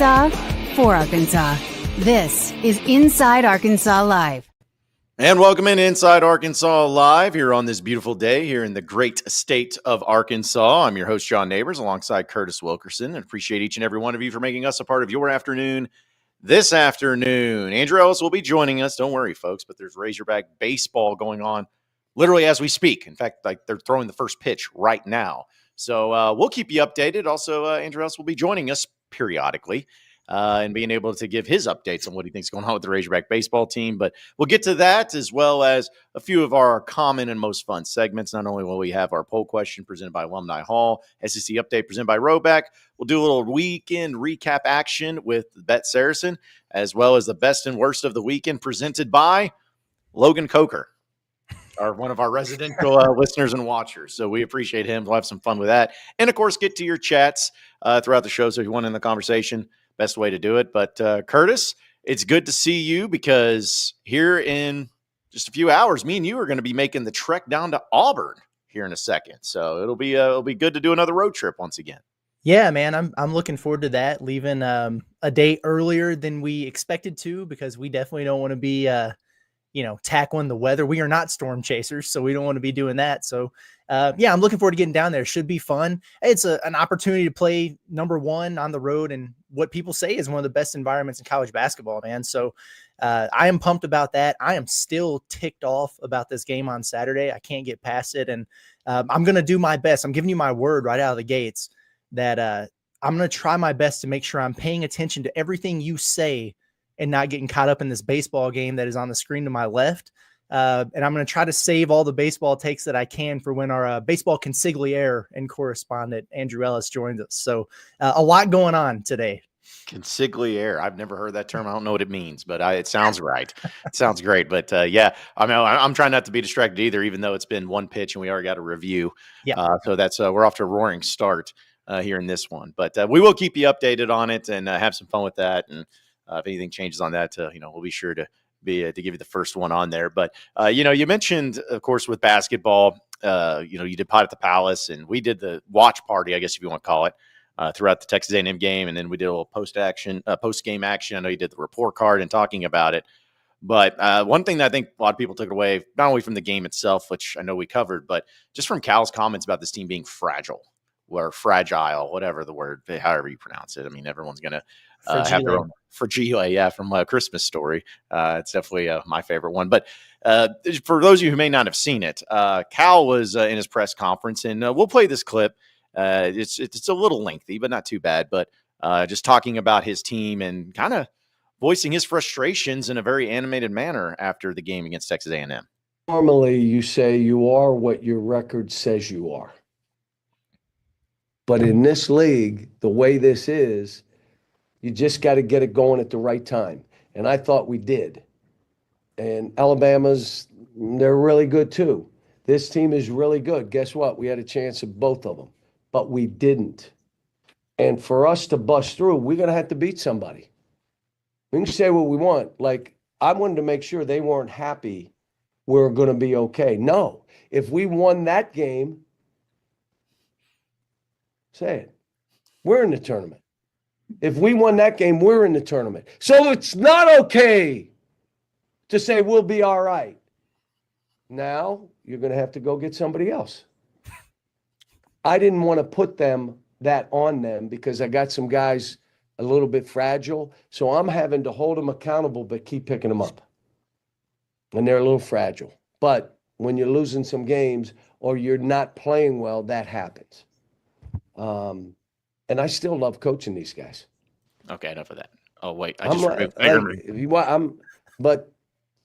Arkansas, for Arkansas. This is Inside Arkansas Live. And welcome in Inside Arkansas Live here on this beautiful day here in the great state of Arkansas. I'm your host, John Neighbors, alongside Curtis Wilkerson, and appreciate each and every one of you for making us a part of your afternoon this afternoon. Andrew Ellis will be joining us. Don't worry, folks, but there's Razorback baseball going on literally as we speak. In fact, like they're throwing the first pitch right now. So we'll keep you updated. Also, Andrew Ellis will be joining us periodically. And being able to give his updates on what he thinks is going on with the Razorback baseball team. But we'll get to that as well as a few of our common and most fun segments. Not only will we have our poll question presented by Alumni Hall, SEC update presented by Rhoback. We'll do a little weekend recap action with BetSaracen, as well as the best and worst of the weekend presented by Logan Coker, one of our residential listeners and watchers. So we appreciate him. We'll have some fun with that. And, of course, get to your chats throughout the show. So if you want in the conversation, best way to do it. But Curtis, it's good to see you because here in just a few hours, me and you are going to be making the trek down to Auburn here in a second. So it'll be good to do another road trip once again. Yeah, man, I'm looking forward to that. Leaving a day earlier than we expected to because we definitely don't want to be tackling the weather. We are not storm chasers, so we don't want to be doing that. So, I'm looking forward to getting down there. Should be fun. It's an opportunity to play number one on the road and what people say is one of the best environments in college basketball, man. So I am pumped about that. I am still ticked off about this game on Saturday. I can't get past it. And I'm going to do my best. I'm giving you my word right out of the gates that I'm going to try my best to make sure I'm paying attention to everything you say and not getting caught up in this baseball game that is on the screen to my left. And I'm going to try to save all the baseball takes that I can for when our baseball consigliere and correspondent Andrew Ellis joins us. So a lot going on today. Consigliere. I've never heard that term. I don't know what it means, but it sounds right. It sounds great. But I'm trying not to be distracted either, even though it's been one pitch and we already got a review. Yeah. So that's we're off to a roaring start here in this one. But we will keep you updated on it and have some fun with that. And if anything changes on that, we'll be sure to give you the first one on there. But, you mentioned, of course, with basketball, you did Pot at the Palace, and we did the watch party, I guess if you want to call it, throughout the Texas A&M game. And then we did a little post-game action. I know you did the report card and talking about it. But one thing that I think a lot of people took away, not only from the game itself, which I know we covered, but just from Cal's comments about this team being fragile or fragile, whatever the word, however you pronounce it. I mean, everyone's going to have their own fragile, from A Christmas Story. It's definitely my favorite one. But for those of you who may not have seen it, Cal was in his press conference, and we'll play this clip. It's a little lengthy, but not too bad. But just talking about his team and kind of voicing his frustrations in a very animated manner after the game against Texas A&M. Normally, you say you are what your record says you are. But in this league, the way this is, you just got to get it going at the right time. And I thought we did. And they're really good too. This team is really good. Guess what? We had a chance at both of them, but we didn't. And for us to bust through, we're going to have to beat somebody. We can say what we want. Like, I wanted to make sure they weren't happy we're going to be okay. No. If we won that game, say it, we're in the tournament. If we won that game, we're in the tournament. So it's not okay to say we'll be all right. Now you're going to have to go get somebody else. I didn't want to put that on them because I got some guys a little bit fragile. So I'm having to hold them accountable, but keep picking them up. And they're a little fragile. But when you're losing some games or you're not playing well, that happens. And I still love coaching these guys. Okay, enough of that. Oh, wait. But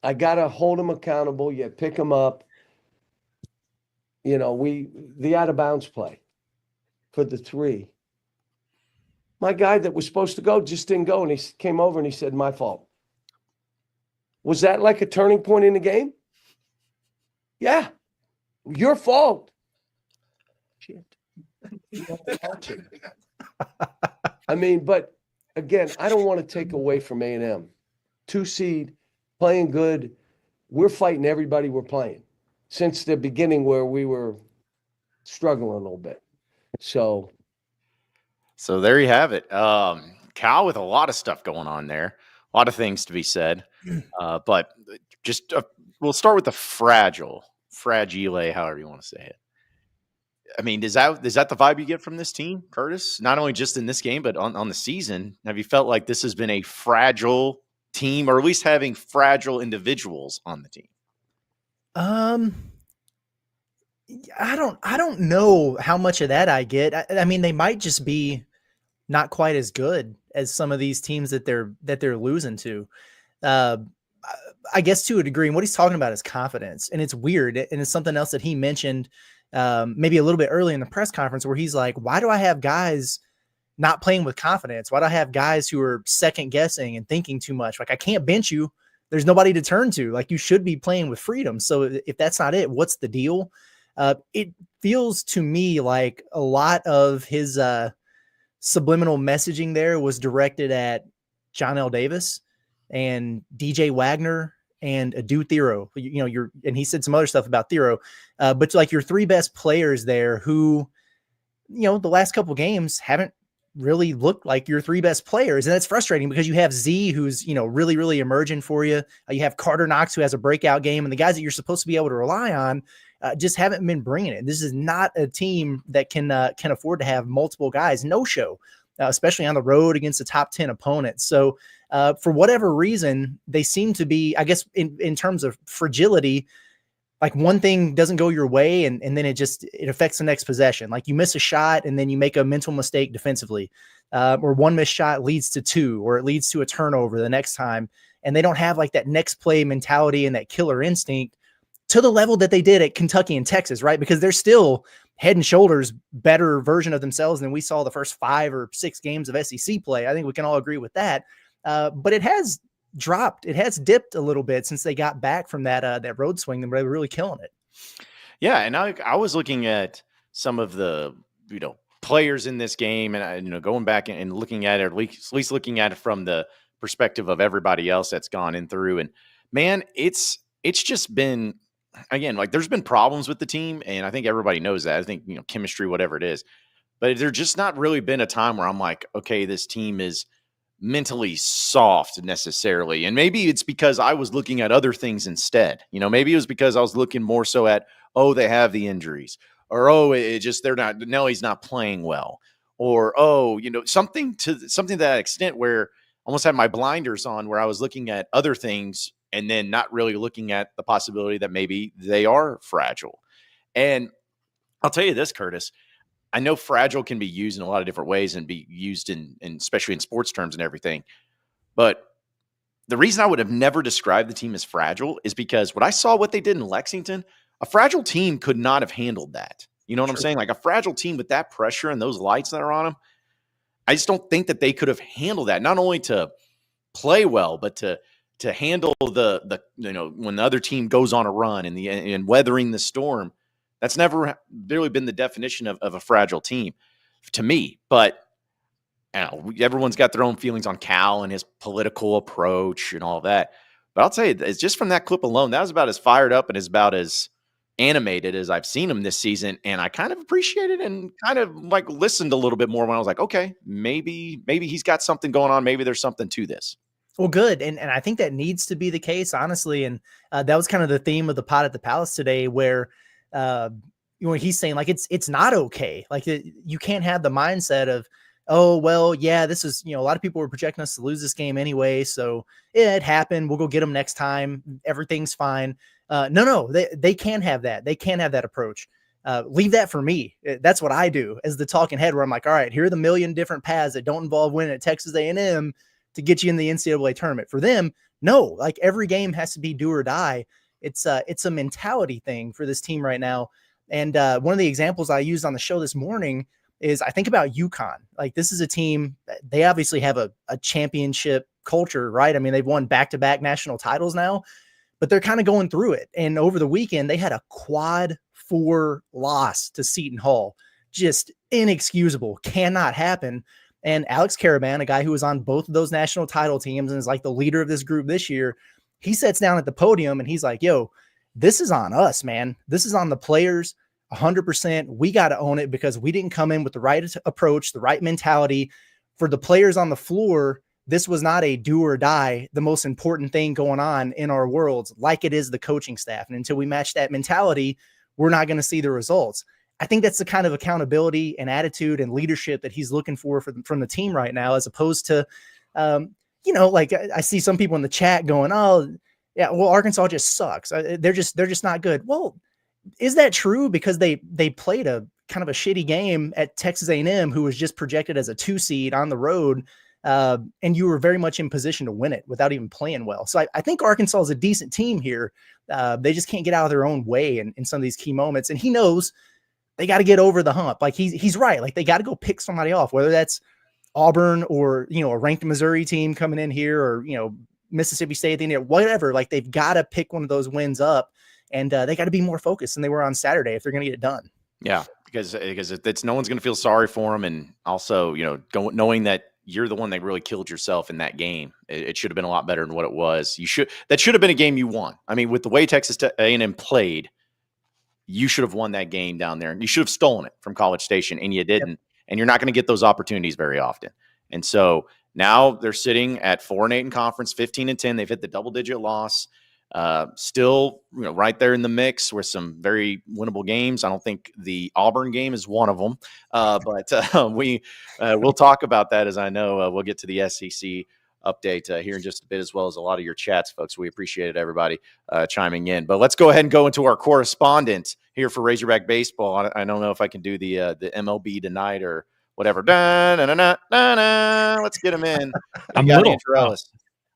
I got to hold them accountable. You pick them up. The out of bounds play for the 3. My guy that was supposed to go just didn't go. And he came over and he said, my fault. Was that like a turning point in the game? Yeah. Your fault. Shit. I mean, but again, I don't want to take away from A&M. 2 seed, playing good. We're fighting everybody we're playing since the beginning where we were struggling a little bit. So there you have it. Cal with a lot of stuff going on there, a lot of things to be said. But just we'll start with the fragile, however you want to say it. I mean, is that the vibe you get from this team, Curtis? Not only just in this game, but on the season. Have you felt like this has been a fragile team, or at least having fragile individuals on the team? I don't know how much of that I get. I mean, they might just be not quite as good as some of these teams that they're losing to. I guess to a degree, and what he's talking about is confidence, and it's weird, and it's something else that he mentioned maybe a little bit early in the press conference, where he's like, "Why do I have guys not playing with confidence? Why do I have guys who are second guessing and thinking too much? Like, I can't bench you. There's nobody to turn to. Like, you should be playing with freedom. So if that's not it, what's the deal?" It feels to me like a lot of his subliminal messaging there was directed at John L. Davis and DJ Wagner and Adu Thero. And he said some other stuff about Thero, but like your three best players there who, the last couple games haven't really looked like your three best players. And that's frustrating because you have Z, who's, really, really emerging for you. You have Carter Knox, who has a breakout game, and the guys that you're supposed to be able to rely on just haven't been bringing it. This is not a team that can afford to have multiple guys no show, especially on the road against a top 10 opponent. So for whatever reason, they seem to be, I guess, in terms of fragility, like one thing doesn't go your way and then it affects the next possession. Like you miss a shot and then you make a mental mistake defensively, or one missed shot leads to two, or it leads to a turnover the next time. And they don't have like that next play mentality and that killer instinct to the level that they did at Kentucky and Texas, right? Because they're still head and shoulders better version of themselves than we saw the first 5 or 6 games of SEC play. I think we can all agree with that. But it has dropped. It has dipped a little bit since they got back from that road swing, and they were really killing it. Yeah, and I was looking at some of the players in this game, and going back and looking at it, at least looking at it from the perspective of everybody else that's gone in through. And man, it's just been, again, like there's been problems with the team, and I think everybody knows that. I think chemistry, whatever it is, but there's just not really been a time where I'm like, okay, this team is mentally soft necessarily. And maybe it's because I was looking at other things instead. Maybe it was because I was looking more so at, oh, they have the injuries, or Nelly's not playing well, or something to that extent where I almost had my blinders on, where I was looking at other things and then not really looking at the possibility that maybe they are fragile. And I'll tell you this, Curtis, I know fragile can be used in a lot of different ways and be used in especially in sports terms and everything. But the reason I would have never described the team as fragile is because what I saw what they did in Lexington, a fragile team could not have handled that. You know what I'm saying? Like a fragile team with that pressure and those lights that are on them, I just don't think that they could have handled that. Not only to play well, but to handle the when the other team goes on a run and weathering the storm. That's never really been the definition of a fragile team to me. But everyone's got their own feelings on Cal and his political approach and all that. But I'll tell you, it's just from that clip alone, that was about as fired up and about as animated as I've seen him this season. And I kind of appreciated and kind of like listened a little bit more when I was like, okay, maybe he's got something going on. Maybe there's something to this. Well, good. And I think that needs to be the case, honestly. And that was kind of the theme of the Pod at the Palace today, where when he's saying like, it's not okay. Like you can't have the mindset of, oh, well, yeah, this is, a lot of people were projecting us to lose this game anyway. So yeah, it happened. We'll go get them next time. Everything's fine. No, they can't have that. They can't have that approach. Leave that for me. That's what I do as the talking head, where I'm like, all right, here are the million different paths that don't involve winning at Texas A&M to get you in the NCAA tournament. For them, no, like every game has to be do or die. It's a mentality thing for this team right now. And one of the examples I used on the show this morning is I think about UConn. Like this is a team, they obviously have a championship culture, right? I mean, they've won back-to-back national titles now, but they're kind of going through it. And over the weekend, they had a quad 4 loss to Seton Hall. Just inexcusable, cannot happen. And Alex Caravan, a guy who was on both of those national title teams and is like the leader of this group this year, he sits down at the podium and he's like, yo, this is on us, man. This is on the players 100%. We got to own it because we didn't come in with the right approach, the right mentality. for the players on the floor, this was not a do or die, the most important thing going on in our worlds, like it is the coaching staff. And until we match that mentality, we're not going to see the results. I think that's the kind of accountability and attitude and leadership that he's looking for from the team right now, as opposed to, like I see some people in the chat going, oh yeah, well, Arkansas just sucks. They're just not good. Well, is that true? Because they played a kind of a shitty game at Texas A&M, who was just projected as a 2 seed on the road. And you were very much in position to win it without even playing well. So I think Arkansas is a decent team here. They just can't get out of their own way in some of these key moments. And he knows they got to get over the hump. Like he's right. Like they got to go pick somebody off, whether that's Auburn or, a ranked Missouri team coming in here, or, Mississippi State at the end of whatever. Like they've got to pick one of those wins up, and they got to be more focused than they were on Saturday if they're going to get it done. Yeah, because it's no one's going to feel sorry for them. And also, knowing that you're the one that really killed yourself in that game. It should have been a lot better than what it was. That should have been a game you won. I mean, with the way Texas A&M played, you should have won that game down there, and you should have stolen it from College Station, and you didn't. Yep. And you're not going to get those opportunities very often. And so now they're sitting at 4-8 in conference, 15-10. They've hit the double-digit loss. Still, right there in the mix with some very winnable games. I don't think the Auburn game is one of them, but we'll talk about that, as I know we'll get to the SEC update here in just a bit, as well as a lot of your chats, folks. We appreciate it, everybody chiming in. But let's go ahead and go into our correspondent here for Razorback Baseball. I don't know if I can do the MLB tonight or whatever. Let's get him in. I'm little.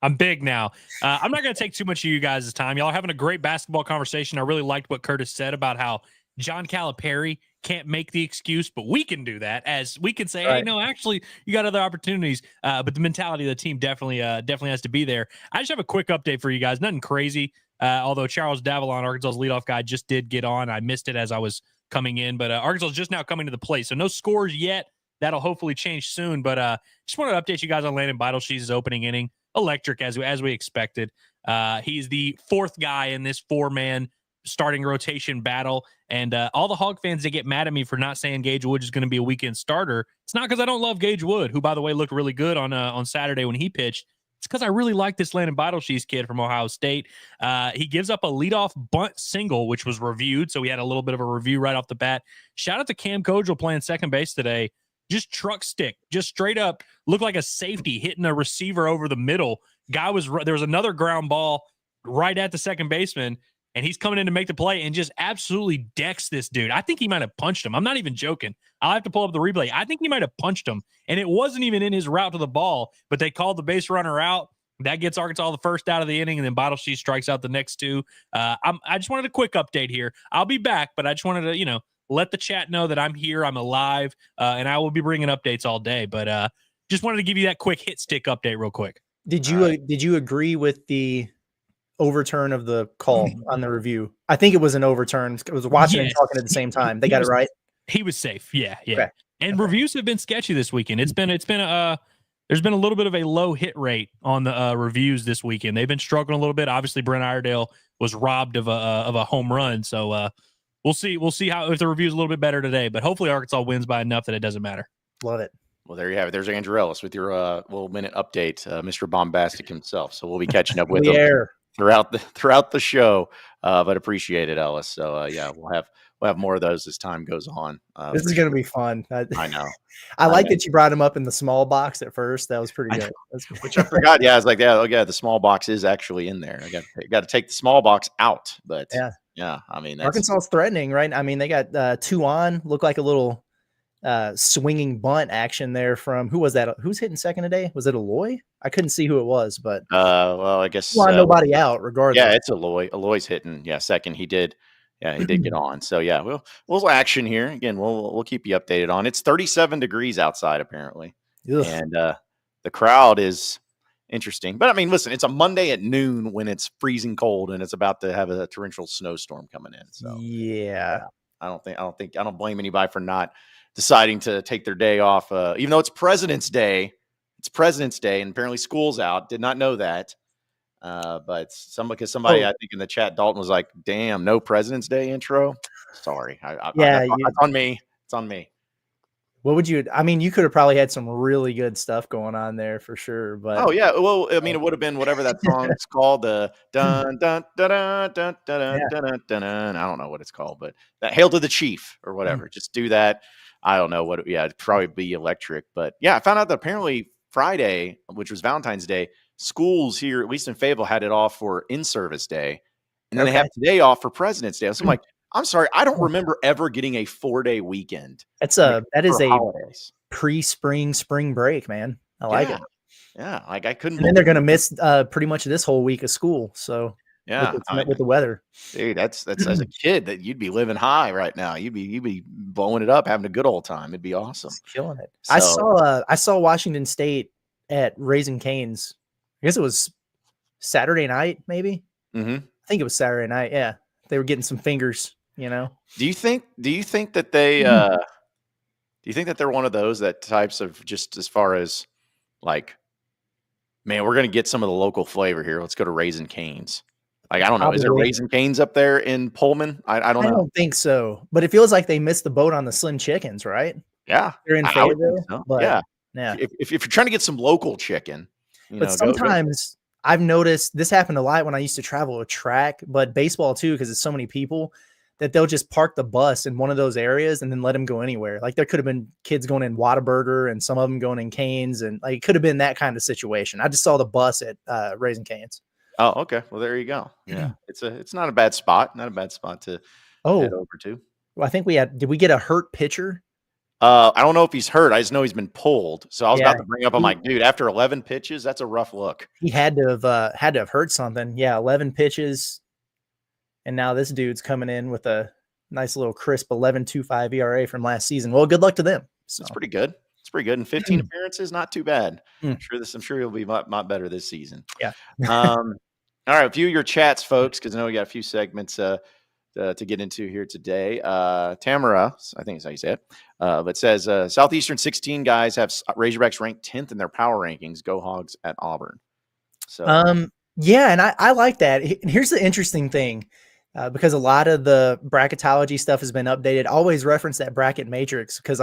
I'm big now. I'm not going to take too much of you guys' time. Y'all are having a great basketball conversation. I really liked what Curtis said about how John Calipari can't make the excuse, but we can do that, as we can say, right. Hey, no, actually, you got other opportunities. But the mentality of the team definitely has to be there. I just have a quick update for you guys. Nothing crazy. Although Charles Davalon, Arkansas's leadoff guy, just did get on. I missed it as I was coming in, but Arkansas is just now coming to the plate. So no scores yet. That'll hopefully change soon. But just wanted to update you guys on Landon Beidelshe's opening inning. Electric, as we expected. He's the fourth guy in this 4-man starting rotation battle. And all the Hog fans, they get mad at me for not saying Gage Wood is going to be a weekend starter. It's not because I don't love Gage Wood, who, by the way, looked really good on Saturday when he pitched. It's because I really like this Landon Beidelshe's kid from Ohio State. He gives up a leadoff bunt single, which was reviewed. So we had a little bit of a review right off the bat. Shout out to Cam Kojal playing second base today. Just truck stick, just straight up, looked like a safety hitting a receiver over the middle. There was another ground ball right at the second baseman, and he's coming in to make the play and just absolutely decks this dude. I think he might have punched him. I'm not even joking. I'll have to pull up the replay. I think he might have punched him, and it wasn't even in his route to the ball, but they called the base runner out. That gets Arkansas the first out of the inning, and then Beidelshe strikes out the next two. I just wanted a quick update here. I'll be back, but I just wanted to, let the chat know that I'm here, I'm alive, and I will be bringing updates all day. But just wanted to give you that quick hit stick update real quick. Did you agree with the overturn of the call on the review? I think it was an overturn. I was watching and talking at the same time. They got it right. He was safe. Yeah. Okay. And reviews have been sketchy this weekend. There's been a little bit of a low hit rate on the reviews this weekend. They've been struggling a little bit. Obviously, Brent Iredale was robbed of a home run. So we'll see how if the review is a little bit better today. But hopefully Arkansas wins by enough that it doesn't matter. Love it. Well, there you have it. There's Andrew Ellis with your little minute update, Mr. Bombastic himself. So we'll be catching up with him throughout the show. But appreciate it, Ellis. So yeah, we'll have more of those as time goes on. This is going to be fun. I know. I like that you brought him up in the small box at first. That was pretty good. Which I forgot. Yeah, I was like, yeah, the small box is actually in there. I got to take the small box out. But yeah, I mean, Arkansas's threatening, right? I mean, they got 2 on. Looked like a little swinging bunt action there from who was that? Who's hitting second today? Was it Aloy? I couldn't see who it was, but well, I guess nobody out regardless. Yeah, it's Aloy. Aloy's hitting. Yeah, second. He did get on. So yeah, we'll action here again. We'll keep you updated on. It's 37 degrees outside apparently, and the crowd is interesting. But I mean, listen, it's a Monday at noon when it's freezing cold and it's about to have a torrential snowstorm coming in. So yeah, I don't blame anybody for not deciding to take their day off, even though it's President's Day. It's President's Day, and apparently school's out. Did not know that. But somebody I think in the chat, Dalton was like, "Damn, no President's Day intro." Sorry, it's on me. It's on me. What would you? I mean, you could have probably had some really good stuff going on there for sure. But Oh yeah, well, I mean, it would have been whatever that song's called, the dun dun dun dun dun dun yeah, dun dun dun. Dun. I don't know what it's called, but that "Hail to the Chief" or Mm. whatever. Just do that. I don't know what. Yeah, it'd probably be electric. But yeah, I found out that apparently Friday, which was Valentine's Day, schools here, at least in Fayetteville, had it off for in-service day, and then they have today off for President's Day. So I'm like, I'm sorry, I don't remember ever getting a 4-day weekend. that is a holidays. pre-spring spring break, man. I like it. Yeah, like I couldn't. And then they're going to miss pretty much this whole week of school. So yeah, with the weather, dude, that's as a kid that you'd be living high right now. You'd be blowing it up, having a good old time. It'd be awesome. just killing it. So, I saw Washington State at Raising Cane's. I guess it was Saturday night, maybe. mhm. I think it was Saturday night. Yeah, they were getting some fingers. You know, Do you think that they do you think that they're one of those that types of, just as far as like, man, we're gonna get some of the local flavor here. Let's go to Raising Cane's. Like, I don't know. Is there Probably. Raising Cane's up there in Pullman? I don't I know. don't think so, but it feels like they missed the boat on the Slim Chickens, right? Yeah, They're in I would think Fayetteville, so. but Yeah. yeah. If you're trying to get some local chicken, But sometimes I've noticed this happened a lot when I used to travel a track, but baseball too, because it's so many people that they'll just park the bus in one of those areas and then let them go anywhere. Like there could have been kids going in Whataburger and some of them going in Canes, and like it could have been that kind of situation. I just saw the bus at Raising Canes. Oh, okay. Well, there you go. Yeah, it's not a bad spot. Not a bad spot to head over to. Well, I think did we get a hurt pitcher? I don't know if he's hurt. I just know he's been pulled. So I was Yeah, about to bring up. I'm like, dude, after 11 pitches, that's a rough look. He had to have hurt something. Yeah, 11 pitches. And now this dude's coming in with a nice little crisp 11.25 ERA from last season. Well, good luck to them. So. It's pretty good. It's pretty good. And 15 appearances, not too bad. Mm. I'm sure he'll be a lot better this season. Yeah. All right, a few of your chats, folks, because I know we got a few segments to get into here today. Tamara, I think is how you say it, but says Southeastern 16 guys have Razorbacks ranked 10th in their power rankings. Go Hogs at Auburn. So yeah, and I like that. Here's the interesting thing. Because a lot of the bracketology stuff has been updated. I always reference that bracket matrix because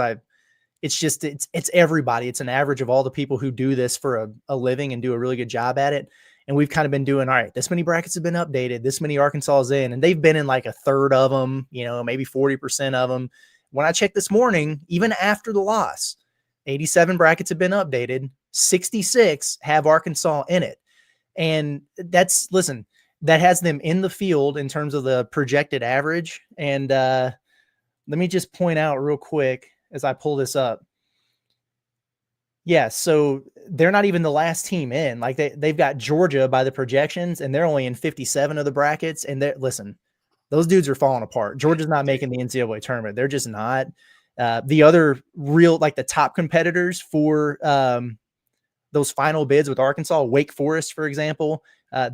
it's everybody. It's an average of all the people who do this for a living and do a really good job at it. And we've kind of been doing, all right, this many brackets have been updated. This many Arkansas is in, and they've been in like a third of them, maybe 40% of them. When I checked this morning, even after the loss, 87 brackets have been updated. 66 have Arkansas in it. And that has them in the field in terms of the projected average. And let me just point out real quick as I pull this up. Yeah, so they're not even the last team in. Like they've got Georgia by the projections, and they're only in 57 of the brackets. And those dudes are falling apart. Georgia's not making the NCAA tournament. They're just not. The other real, like the top competitors for those final bids with Arkansas, Wake Forest, for example,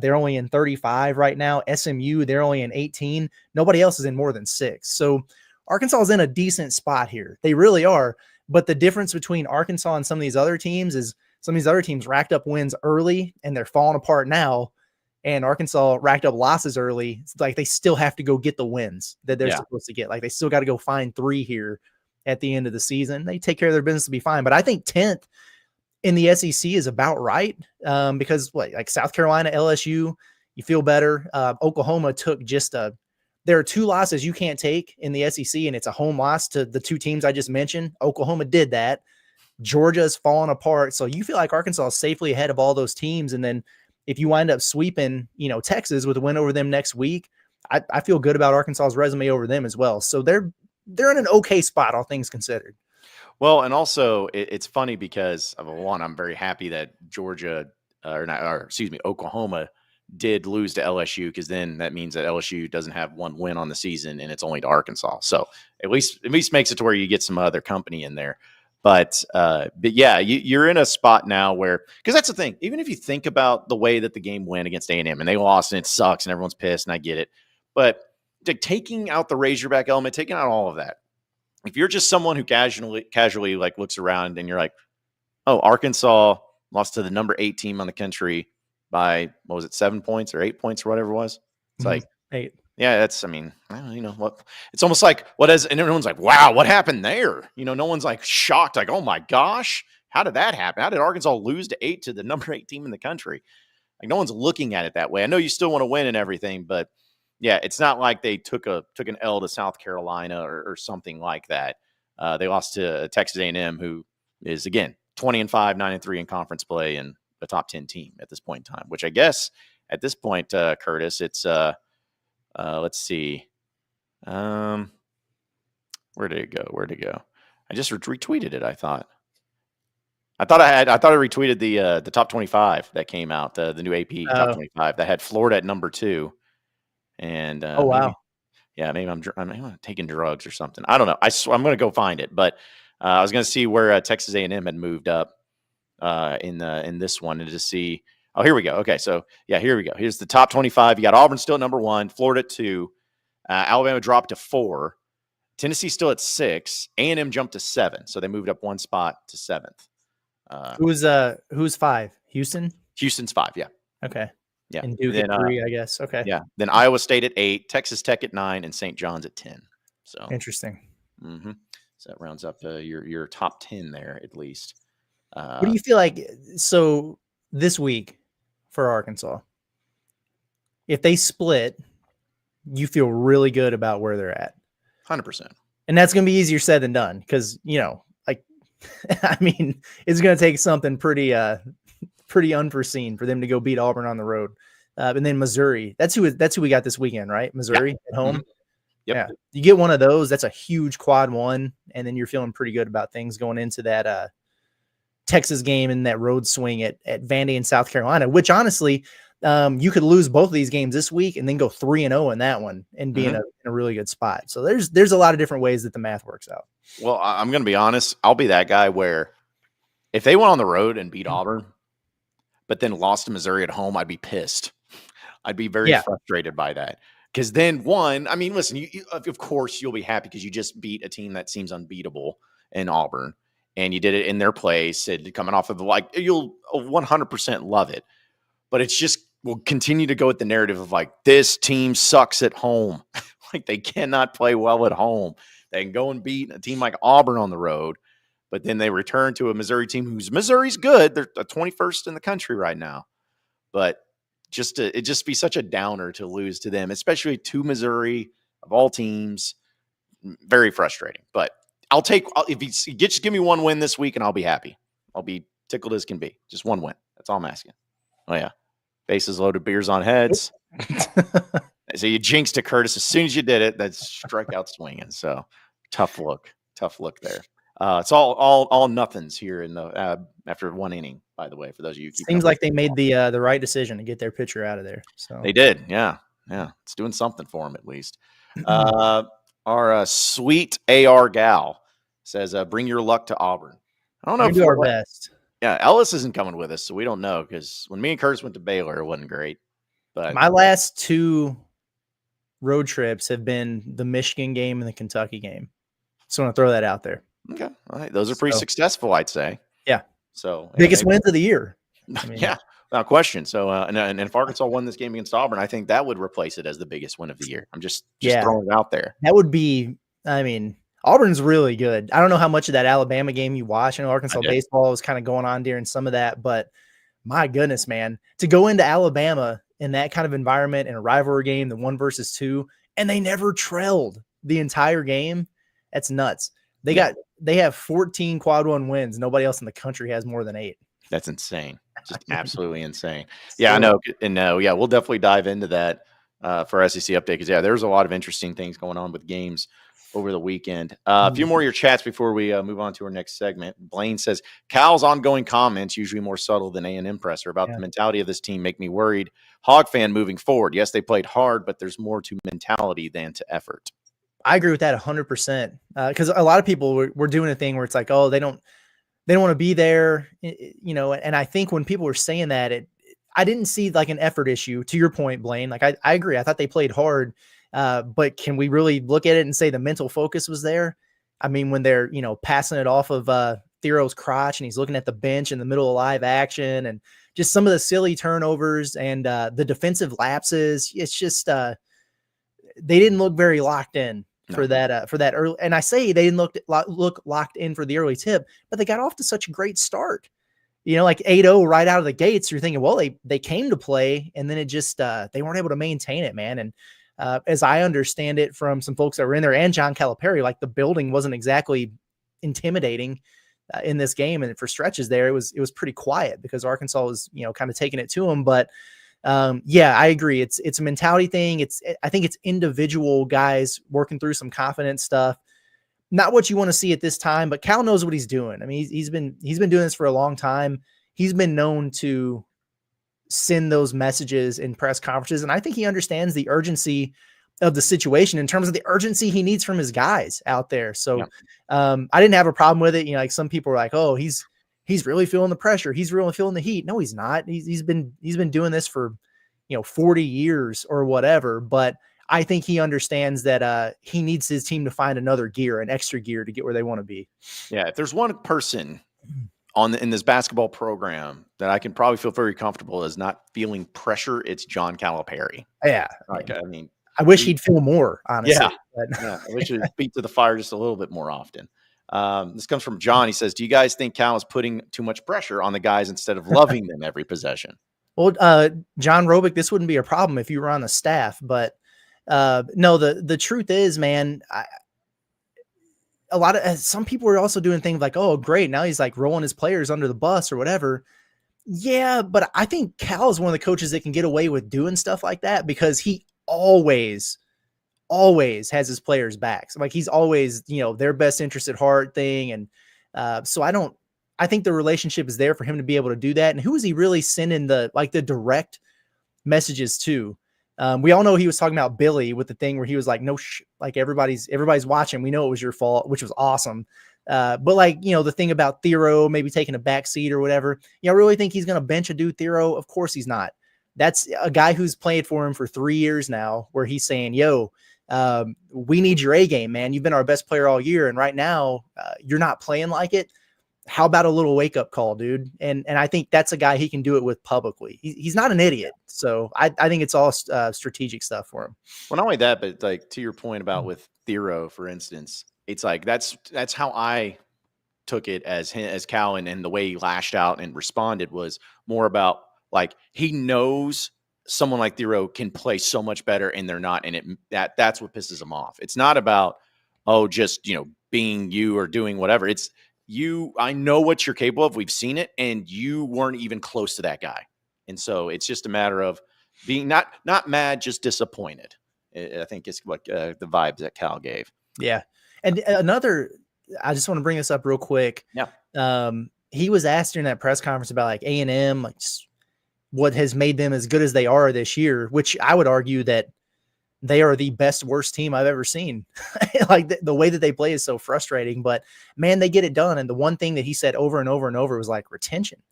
they're only in 35 right now. SMU, they're only in 18. Nobody else is in more than 6. So Arkansas is in a decent spot here. They really are. But the difference between Arkansas and some of these other teams is some of these other teams racked up wins early and they're falling apart now. And Arkansas racked up losses early. It's like they still have to go get the wins that they're supposed to get. Like they still got to go find 3 here at the end of the season. They take care of their business to be fine. But I think 10th in the SEC is about right because like South Carolina, LSU, you feel better. Oklahoma took there are 2 losses you can't take in the SEC, and it's a home loss to the 2 teams I just mentioned. Oklahoma did that. Georgia's fallen apart. So you feel like Arkansas is safely ahead of all those teams. And then if you wind up sweeping, Texas with a win over them next week, I feel good about Arkansas's resume over them as well. So they're in an okay spot, all things considered. Well, and also it's funny because I'm very happy that Oklahoma did lose to LSU, because then that means that LSU doesn't have 1 win on the season and it's only to Arkansas. So at least makes it to where you get some other company in there. But yeah, you're in a spot now where, because that's the thing, even if you think about the way that the game went against A&M and they lost and it sucks and everyone's pissed and I get it, but taking out the Razorback element, taking out all of that, if you're just someone who casually like looks around and you're like, oh, Arkansas lost to the number 8 team on the country by, 7 points or 8 points or whatever it was. It's like 8. Yeah, that's, I mean, what, it's almost like and everyone's like, wow, what happened there? No one's like shocked, like, oh my gosh, how did that happen? How did Arkansas lose to the number 8 team in the country? Like, no one's looking at it that way. I know you still want to win and everything, but yeah, it's not like they took an L to South Carolina or something like that. They lost to Texas A&M, who is, again, 20-5, 9-3 in conference play and a top 10 team at this point in time, which I guess at this point, Curtis, it's, let's see. Where did it go? I just retweeted it. I thought I retweeted the top 25 that came out, the new AP top 25 that had Florida at number 2. And oh wow, maybe I'm taking drugs or something. I don't know. I'm going to go find it, but I was going to see where Texas A&M had moved up in this one, and to see. Oh, here we go. Okay, so yeah, here we go. Here's the top 25. You got Auburn still at number 1, Florida at 2, Alabama dropped to 4, Tennessee still at 6, A&M jumped to 7, so they moved up 1 spot to 7th. Who's 5? Houston. Houston's 5. Yeah. Okay. Yeah. And Duke at 3, I guess. Okay. Yeah. Then Iowa State at 8, Texas Tech at 9, and St. John's at 10. So interesting. Mm-hmm. So that rounds up your top 10 there at least. What do you feel like? So this week for Arkansas, if they split, you feel really good about where they're at. 100%. And that's going to be easier said than done because, like, I mean, it's going to take something pretty unforeseen for them to go beat Auburn on the road. And then Missouri, that's who we got this weekend, right? Missouri at home. Mm-hmm. Yep. Yeah. You get one of those, that's a huge quad 1. And then you're feeling pretty good about things going into that Texas game and that road swing at Vandy in South Carolina, which honestly, you could lose both of these games this week and then go 3-0 in that one and be in a really good spot. So there's a lot of different ways that the math works out. Well, I'm going to be honest. I'll be that guy where if they went on the road and beat Auburn, but then lost to Missouri at home, I'd be pissed. I'd be very frustrated by that. Because then listen, you, of course you'll be happy because you just beat a team that seems unbeatable in Auburn, and you did it in their place and coming off of you'll 100% love it. But it's just, we'll continue to go with the narrative of like, this team sucks at home. Like, they cannot play well at home. They can go and beat a team like Auburn on the road, but then they return to a Missouri team Missouri's good. They're 21st in the country right now. But it just be such a downer to lose to them, especially to Missouri of all teams. Very frustrating. But if you just give me one win this week and I'll be happy. I'll be tickled as can be. Just one win. That's all I'm asking. Oh yeah. Bases loaded, beers on heads. So you jinxed to Curtis as soon as you did it. That's strikeout swinging. So tough look there. It's all nothings here in the after one inning. By the way, for those of you, seems like they made the right decision to get their pitcher out of there. So they did. Yeah. It's doing something for them at least. Our sweet AR gal says, "Bring your luck to Auburn." I don't know. We do our best. Yeah, Ellis isn't coming with us, so we don't know because when me and Curtis went to Baylor, it wasn't great. But my last 2 road trips have been the Michigan game and the Kentucky game. So I want to throw that out there. Okay, all right, those are pretty successful, I'd say. Yeah. So biggest wins of the year. I mean, yeah, without question. So and if Arkansas won this game against Auburn, I think that would replace it as the biggest win of the year. I'm just throwing it out there. That would be. I mean, Auburn's really good. I don't know how much of that Alabama game you watch. I know Arkansas baseball was kind of going on during some of that, but my goodness, man, to go into Alabama in that kind of environment in a rivalry game, the 1 versus 2, and they never trailed the entire game. That's nuts. They have 14 quad 1 wins. Nobody else in the country has more than 8. That's insane. Just absolutely insane. Yeah, I know. And we'll definitely dive into that for SEC update because there's a lot of interesting things going on with games over the weekend. A few more of your chats before we move on to our next segment. Blaine says, Cal's ongoing comments, usually more subtle than A&M presser, about the mentality of this team make me worried. Hog fan moving forward. Yes, they played hard, but there's more to mentality than to effort. I agree with that 100%. Because a lot of people were doing a thing where it's like, oh, they don't want to be there, and I think when people were saying that, I didn't see like an effort issue. To your point, Blaine, like I agree. I thought they played hard. But can we really look at it and say the mental focus was there? I mean, when they're, passing it off of Thero's crotch and he's looking at the bench in the middle of live action and just some of the silly turnovers and the defensive lapses, it's just they didn't look very locked in for No. that early. And I say they didn't look locked in for the early tip, but they got off to such a great start. Like 8-0 right out of the gates. You're thinking, well, they came to play, and then it just they weren't able to maintain it, man. And as I understand it from some folks that were in there and John Calipari, like the building wasn't exactly intimidating in this game, and for stretches there, it was pretty quiet because Arkansas was kind of taking it to them. But yeah, I agree. It's a mentality thing. I think it's individual guys working through some confidence stuff. Not what you want to see at this time, but Cal knows what he's doing. I mean, he's been doing this for a long time. He's been known to send those messages in press conferences, and I think he understands the urgency of the situation in terms of the urgency he needs from his guys out there. So I didn't have a problem with it. Like some people were like, "Oh, he's really feeling the pressure. He's really feeling the heat." No, he's not. He's been doing this for 40 years or whatever, but I think he understands that he needs his team to find an extra gear to get where they want to be. Yeah, if there's one person in this basketball program that I can probably feel very comfortable as not feeling pressure, it's John Calipari. Yeah, I mean, I wish he'd feel more, honestly. Yeah, I wish he'd beat to the fire just a little bit more often. This comes from John. He says, "Do you guys think Cal is putting too much pressure on the guys instead of loving them every possession?" Well, John Rhoback, this wouldn't be a problem if you were on the staff, but no, the truth is, man, some people were also doing things like, "Oh, great, now he's like rolling his players under the bus or whatever." Yeah, but I think Cal is one of the coaches that can get away with doing stuff like that because he always has his players' backs. Like he's always, their best interest at heart thing. And so I think the relationship is there for him to be able to do that. And who is he really sending the direct messages to? We all know he was talking about Billy with the thing where he was like, like everybody's watching. We know it was your fault, which was awesome. But the thing about Thero maybe taking a back seat or whatever, I really think he's going to bench a dude Thero. Of course he's not. That's a guy who's played for him for 3 years now, where he's saying, we need your A game, man. You've been our best player all year. And right now you're not playing like it. How about a little wake up call, dude? And I think that's a guy he can do it with publicly. He's not an idiot. So I think it's all strategic stuff for him. Well, not only that, but like to your point about with Thero, for instance, it's like, that's how I took it as Cal, and the way he lashed out and responded was more about like, he knows someone like Thero can play so much better and they're not. And that's what pisses him off. It's not about, just, being you or doing whatever. It's you. I know what you're capable of. We've seen it. And you weren't even close to that guy. And so it's just a matter of being not mad, just disappointed. I think it's what the vibes that Cal gave. Yeah. And I just want to bring this up real quick. Yeah. He was asked during that press conference about like A&M, like what has made them as good as they are this year, which I would argue that they are the worst team I've ever seen. Like the way that they play is so frustrating, but man, they get it done. And the one thing that he said over and over and over was like retention.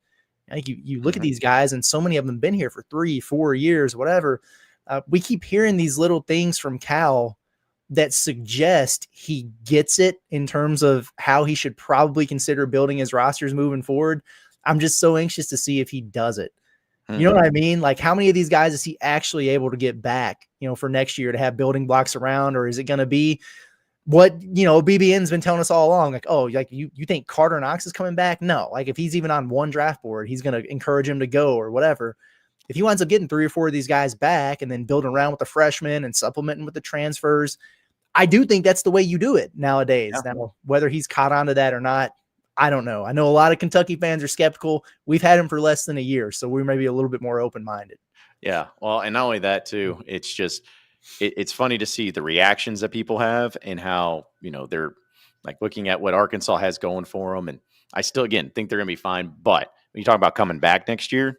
Like you look at these guys, and so many of them have been here for 3-4 years, whatever. We keep hearing these little things from Cal that suggest he gets it in terms of how he should probably consider building his rosters moving forward. I'm just so anxious to see if he does it. You know what I mean? Like how many of these guys is he actually able to get back, for next year to have building blocks around? Or is it going to be what, BBN's been telling us all along? Like, oh, like you think Carter Knox is coming back? No. Like if he's even on one draft board, he's going to encourage him to go or whatever. If he winds up getting 3 or 4 of these guys back and then building around with the freshmen and supplementing with the transfers, I do think that's the way you do it nowadays. Yeah. Now, whether he's caught on to that or not, I don't know. I know a lot of Kentucky fans are skeptical. We've had him for less than a year, so we may be a little bit more open-minded. Yeah. Well, and not only that too, it's just, it's funny to see the reactions that people have and how, they're like looking at what Arkansas has going for them. And I still, again, think they're going to be fine. But when you talk about coming back next year,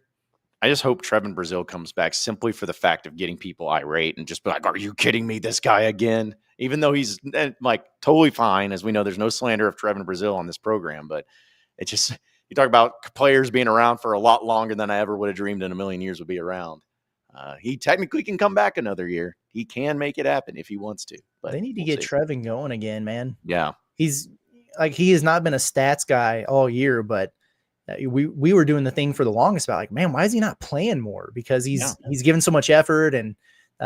I just hope Trevin Brazile comes back simply for the fact of getting people irate and just be like, are you kidding me? This guy again? Even though he's like totally fine, as we know, there's no slander of Trevin Brazile on this program, but it just, you talk about players being around for a lot longer than I ever would have dreamed in a million years would be around. He technically can come back another year. He can make it happen if he wants to. But they need to get Trevin going again, man. Yeah. He's like, he has not been a stats guy all year, but we were doing the thing for the longest about like, man, why is he not playing more? Because he's given so much effort, and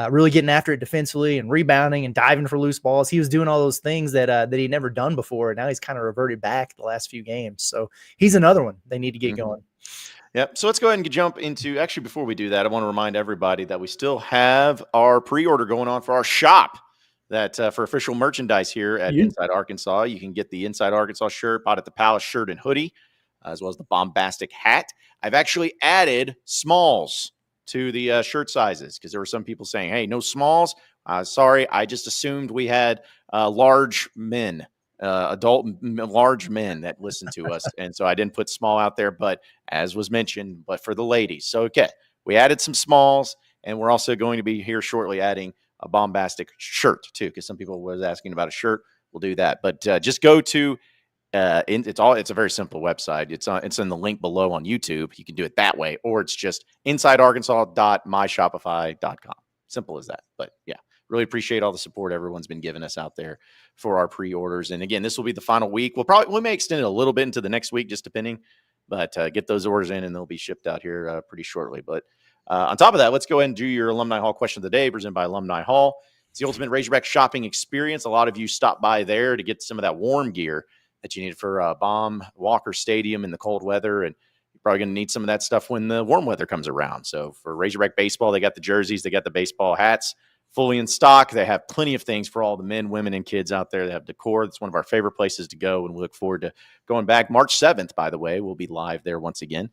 really getting after it defensively and rebounding and diving for loose balls. He was doing all those things that he'd never done before. And now he's kind of reverted back the last few games. So he's another one they need to get going. Yep. So let's go ahead and jump into, actually, before we do that, I want to remind everybody that we still have our pre-order going on for our shop that for official merchandise here at Inside Arkansas. You can get the Inside Arkansas shirt, bought at the Palace shirt and hoodie, as well as the Bombastic hat. I've actually added smalls to the shirt sizes because there were some people saying, hey, no smalls. Sorry, I just assumed we had large men, large men that listen to us. And so I didn't put small out there, but as was mentioned, but for the ladies. So, okay, we added some smalls, and we're also going to be here shortly adding a Bombastic shirt too, because some people was asking about a shirt. We'll do that. But just go to it's a very simple website. It's in the link below on YouTube. You can do it that way, or it's just insidearkansas.myshopify.com. Simple as that. But yeah, really appreciate all the support everyone's been giving us out there for our pre-orders. And again, this will be the final week. We may extend it a little bit into the next week, just depending. But get those orders in, and they'll be shipped out here pretty shortly. But on top of that, let's go ahead and do your Alumni Hall question of the day, presented by Alumni Hall. It's the ultimate Razorback shopping experience. A lot of you stopped by there to get some of that warm gear that you need for Baum Walker Stadium in the cold weather. And you're probably going to need some of that stuff when the warm weather comes around. So for Razorback baseball, they got the jerseys, they got the baseball hats fully in stock. They have plenty of things for all the men, women, and kids out there. They have decor. That's one of our favorite places to go, and we look forward to going back. March 7th, by the way, we'll be live there once again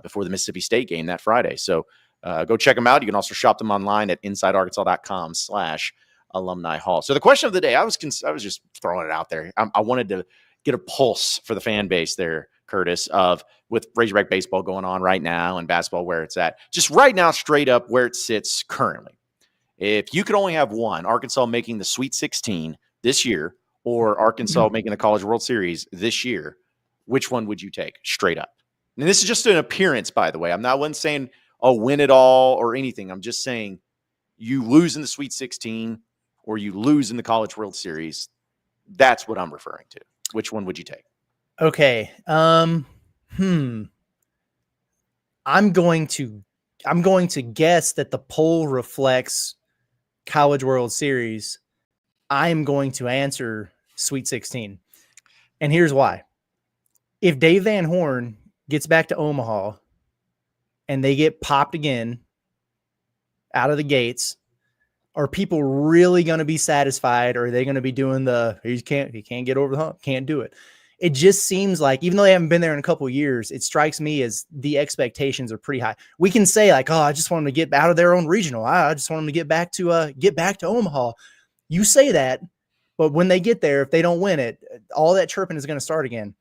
before the Mississippi State game that Friday. So go check them out. You can also shop them online at insidearkansas.com/alumni hall. So the question of the day, I was just throwing it out there. I wanted to get a pulse for the fan base there, Curtis, of with Razorback baseball going on right now and basketball where it's at. Just right now, straight up where it sits currently. If you could only have one, Arkansas making the Sweet 16 this year or Arkansas making the College World Series this year, which one would you take straight up? And this is just an appearance, by the way. I wasn't saying, win it all or anything. I'm just saying you lose in the Sweet 16 or you lose in the College World Series. That's what I'm referring to. Which one would you take? Okay. I'm going to guess that the poll reflects College World Series. I'm going to answer Sweet 16. And here's why. If Dave Van Horn gets back to Omaha and they get popped again out of the gates, are people really going to be satisfied, or are they going to be doing he can't get over the hump, can't do it? It just seems like, even though they haven't been there in a couple of years, it strikes me as the expectations are pretty high. We can say like, I just want them to get out of their own regional. I just want them to get back to Omaha. You say that, but when they get there, if they don't win it, all that chirping is going to start again.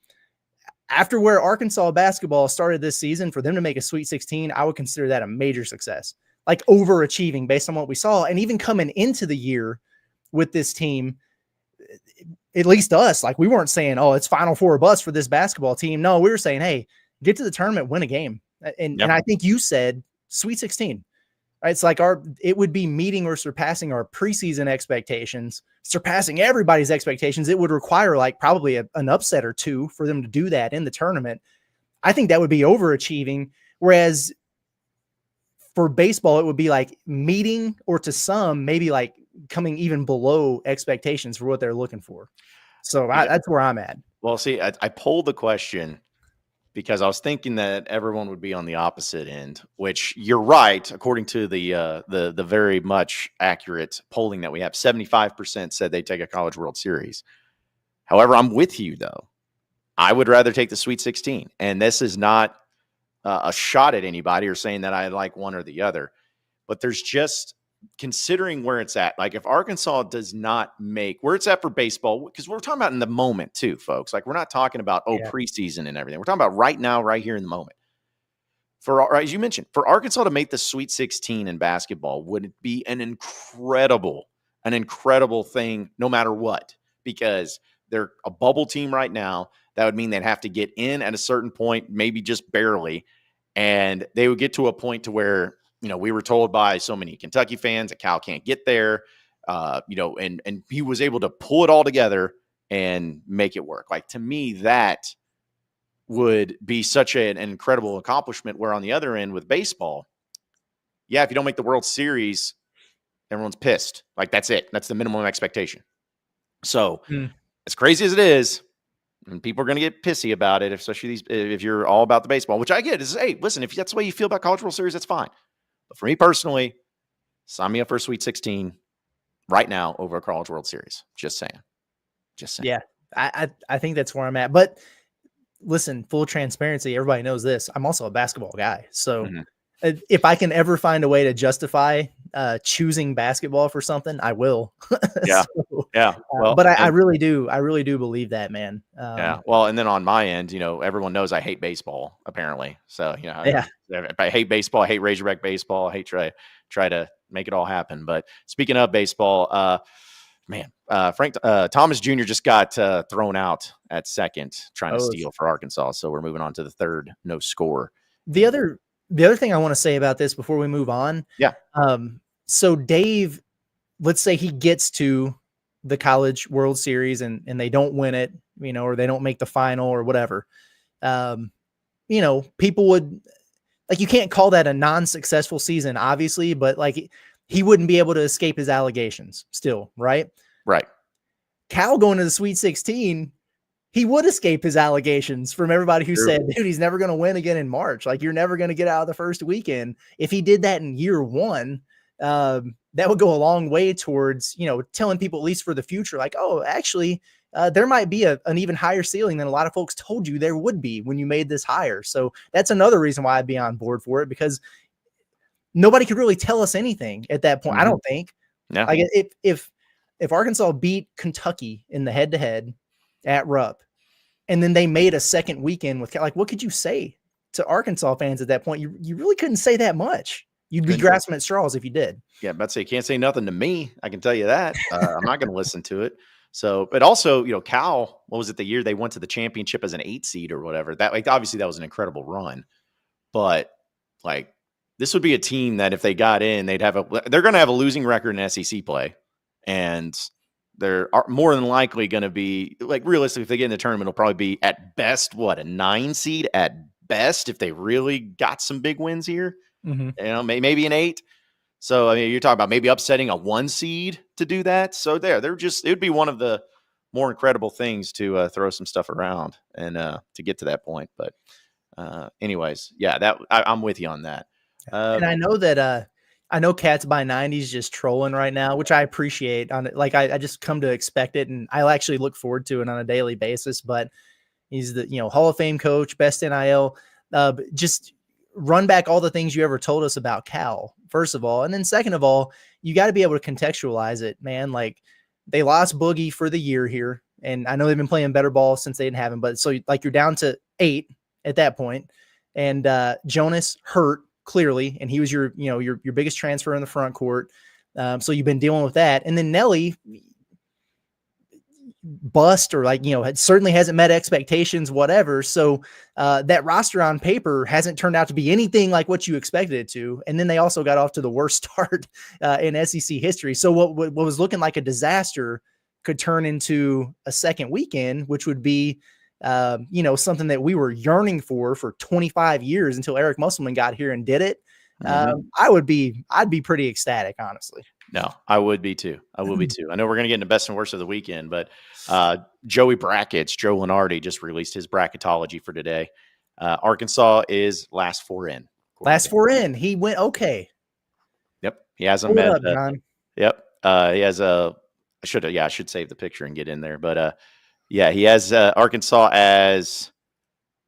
After where Arkansas basketball started this season, for them to make a Sweet 16, I would consider that a major success. Like overachieving based on what we saw. And even coming into the year with this team, at least us, like we weren't saying, it's Final Four or bust for this basketball team. No, we were saying, hey, get to the tournament, win a game. And I think you said Sweet 16. Right? It's like it would be meeting or surpassing our preseason expectations, surpassing everybody's expectations. It would require like probably an upset or two for them to do that in the tournament. I think that would be overachieving. Whereas for baseball, it would be like meeting, or to some, maybe like coming even below expectations for what they're looking for. So that's where I'm at. Well, see, I polled the question because I was thinking that everyone would be on the opposite end, which you're right. According to the very much accurate polling that we have, 75% said they'd take a College World Series. However, I'm with you, though. I would rather take the Sweet 16. And this is not a shot at anybody or saying that I like one or the other. But there's just, considering where it's at, like if Arkansas does not make where it's at for baseball, because we're talking about in the moment too, folks. Like we're not talking about preseason and everything. We're talking about right now, right here in the moment. For, as you mentioned, for Arkansas to make the Sweet 16 in basketball would be an incredible thing, no matter what, because they're a bubble team right now. That would mean they'd have to get in at a certain point, maybe just barely, and they would get to a point to where, we were told by so many Kentucky fans that Cal can't get there, and he was able to pull it all together and make it work. Like, to me, that would be such an incredible accomplishment, where on the other end with baseball, if you don't make the World Series, everyone's pissed. Like, that's it. That's the minimum expectation. So as crazy as it is, and people are going to get pissy about it, especially if you're all about the baseball, which I get is, hey, listen, if that's the way you feel about College World Series, that's fine. But for me personally, sign me up for a Sweet 16 right now over a College World Series. Just saying. Yeah, I think that's where I'm at. But listen, full transparency, everybody knows this. I'm also a basketball guy. So if I can ever find a way to justify choosing basketball for something, I will. Yeah. Well, but I really do believe that, man. Yeah. Well, and then on my end, everyone knows I hate baseball, apparently. So, if I hate baseball, I hate Razorback baseball. I hate try to make it all happen. But speaking of baseball, Frank Thomas Jr. just got thrown out at second trying to steal for Arkansas. So we're moving on to the third, no score. The other thing I want to say about this before we move on. Yeah. So Dave, let's say he gets to the College World Series and they don't win it, or they don't make the final or whatever. People would, like, you can't call that a non-successful season, obviously, but like he wouldn't be able to escape his allegations still, right? Right. Cal going to the Sweet 16, he would escape his allegations from everybody who said, dude, he's never going to win again in March. Like, you're never going to get out of the first weekend. If he did that in year one, that would go a long way towards, telling people, at least for the future, like, oh, actually, there might be an even higher ceiling than a lot of folks told you there would be when you made this hire. So that's another reason why I'd be on board for it, because nobody could really tell us anything at that point. I don't think. Yeah. Like, if Arkansas beat Kentucky in the head-to-head at Rupp, and then they made a second weekend with, like, what could you say to Arkansas fans at that point? You really couldn't say that much. You'd be grasping at straws if you did. Yeah, but you can't say nothing to me. I can tell you that. I'm not going to listen to it. So, but also, Cal, what was it, the year they went to the championship as an 8 seed or whatever? That, like, obviously that was an incredible run, but like, this would be a team that if they got in, they're going to have a losing record in SEC play, and they're more than likely going to be, like, realistically, if they get in the tournament, it'll probably be at best a 9 seed at best if they really got some big wins here. Maybe an 8. So, I mean, you're talking about maybe upsetting a 1 seed to do that. So it would be one of the more incredible things to throw some stuff around and to get to that point. But anyways, yeah, I'm with you on that. And I know that I know Cats by 90's just trolling right now, which I appreciate. Like, I just come to expect it, and I'll actually look forward to it on a daily basis. But he's the Hall of Fame coach, best NIL. Just run back all the things you ever told us about Cal, first of all. And then second of all, you got to be able to contextualize it, man. Like, they lost Boogie for the year here. And I know they've been playing better ball since they didn't have him. But so, like, you're down to 8 at that point. And Jonas hurt, clearly. And he was your biggest transfer in the front court. So you've been dealing with that. And then Nelly bust, or certainly hasn't met expectations, whatever. So that roster on paper hasn't turned out to be anything like what you expected it to. And then they also got off to the worst start in SEC history. So what was looking like a disaster could turn into a second weekend, which would be something that we were yearning for 25 years until Eric Musselman got here and did it. I'd be pretty ecstatic, honestly. No, I would be too. I know we're going to get into best and worst of the weekend, but Joey Brackets, Joe Lenardi, just released his bracketology for today. Arkansas is last 4 in. He went okay. Yep. He hasn't met. Yep. He has I should save the picture and get in there. But he has Arkansas as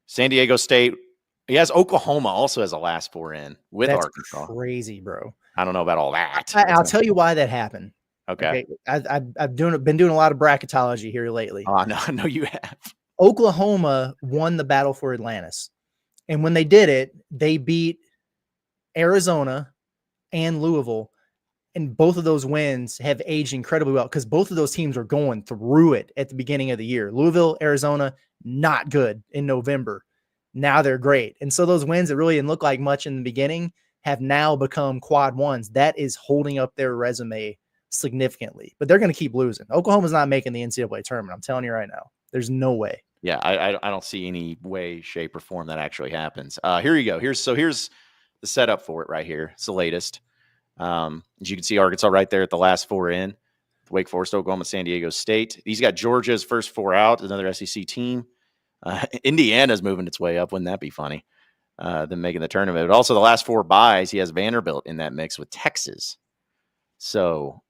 San Diego State. He has Oklahoma also as a last 4 in with Arkansas. Crazy, bro. I don't know about all that. I'll tell you why that happened. Okay. I've been doing a lot of bracketology here lately. Oh, no, I know you have. Oklahoma won the battle for Atlantis. And when they did it, they beat Arizona and Louisville. And both of those wins have aged incredibly well, because both of those teams are going through it at the beginning of the year. Louisville, Arizona, not good in November. Now they're great. And so those wins that really didn't look like much in the beginning have now become quad ones. That is holding up their resume significantly, but they're going to keep losing. Oklahoma's not making the NCAA tournament. I'm telling you right now, there's no way. Yeah. I don't see any way, shape, or form that actually happens. Here you go. Here's the setup for it right here. It's the latest. As you can see, Arkansas right there at the last 4 in. Wake Forest, Oklahoma, San Diego State. He's got Georgia's first 4 out, another SEC team. Indiana's moving its way up. Wouldn't that be funny? Them making the tournament. But also the last 4 buys, he has Vanderbilt in that mix with Texas. So,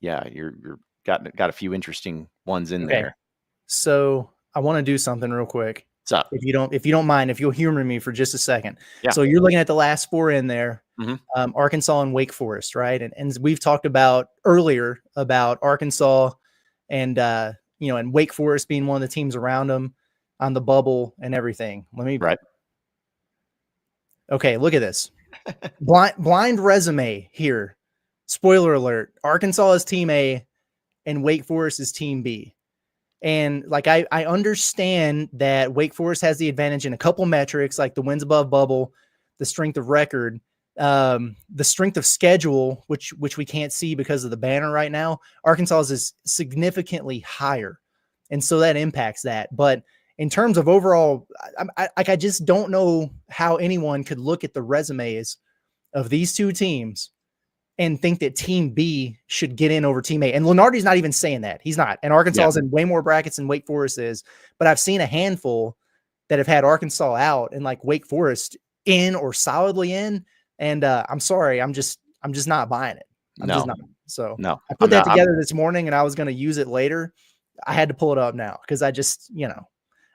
you're got a few interesting ones in there. So I want to do something real quick. What's up? If you don't mind, if you'll humor me for just a second. Yeah. So you're looking at the last 4 in there, Mm-hmm. Arkansas and Wake Forest, right? And we've talked about earlier about Arkansas and and Wake Forest being one of the teams around them on the bubble and everything. Right. Okay, look at this. Blind resume here. Spoiler alert. Arkansas is team A and Wake Forest is team B. And like I understand that Wake Forest has the advantage in a couple metrics, like the wins above bubble, the strength of record, the strength of schedule, which we can't see because of the banner right now. Arkansas is significantly higher, and so that impacts that. But in terms of overall, I just don't know how anyone could look at the resumes of these two teams and think that Team B should get in over Team A. And Lenardi's not even saying that. He's not. And Arkansas is in way more brackets than Wake Forest is. But I've seen a handful that have had Arkansas out and like Wake Forest in or solidly in. And I'm sorry, I'm just not buying it. I'm just not. So I put that together this morning and I was going to use it later. I had to pull it up now because I just,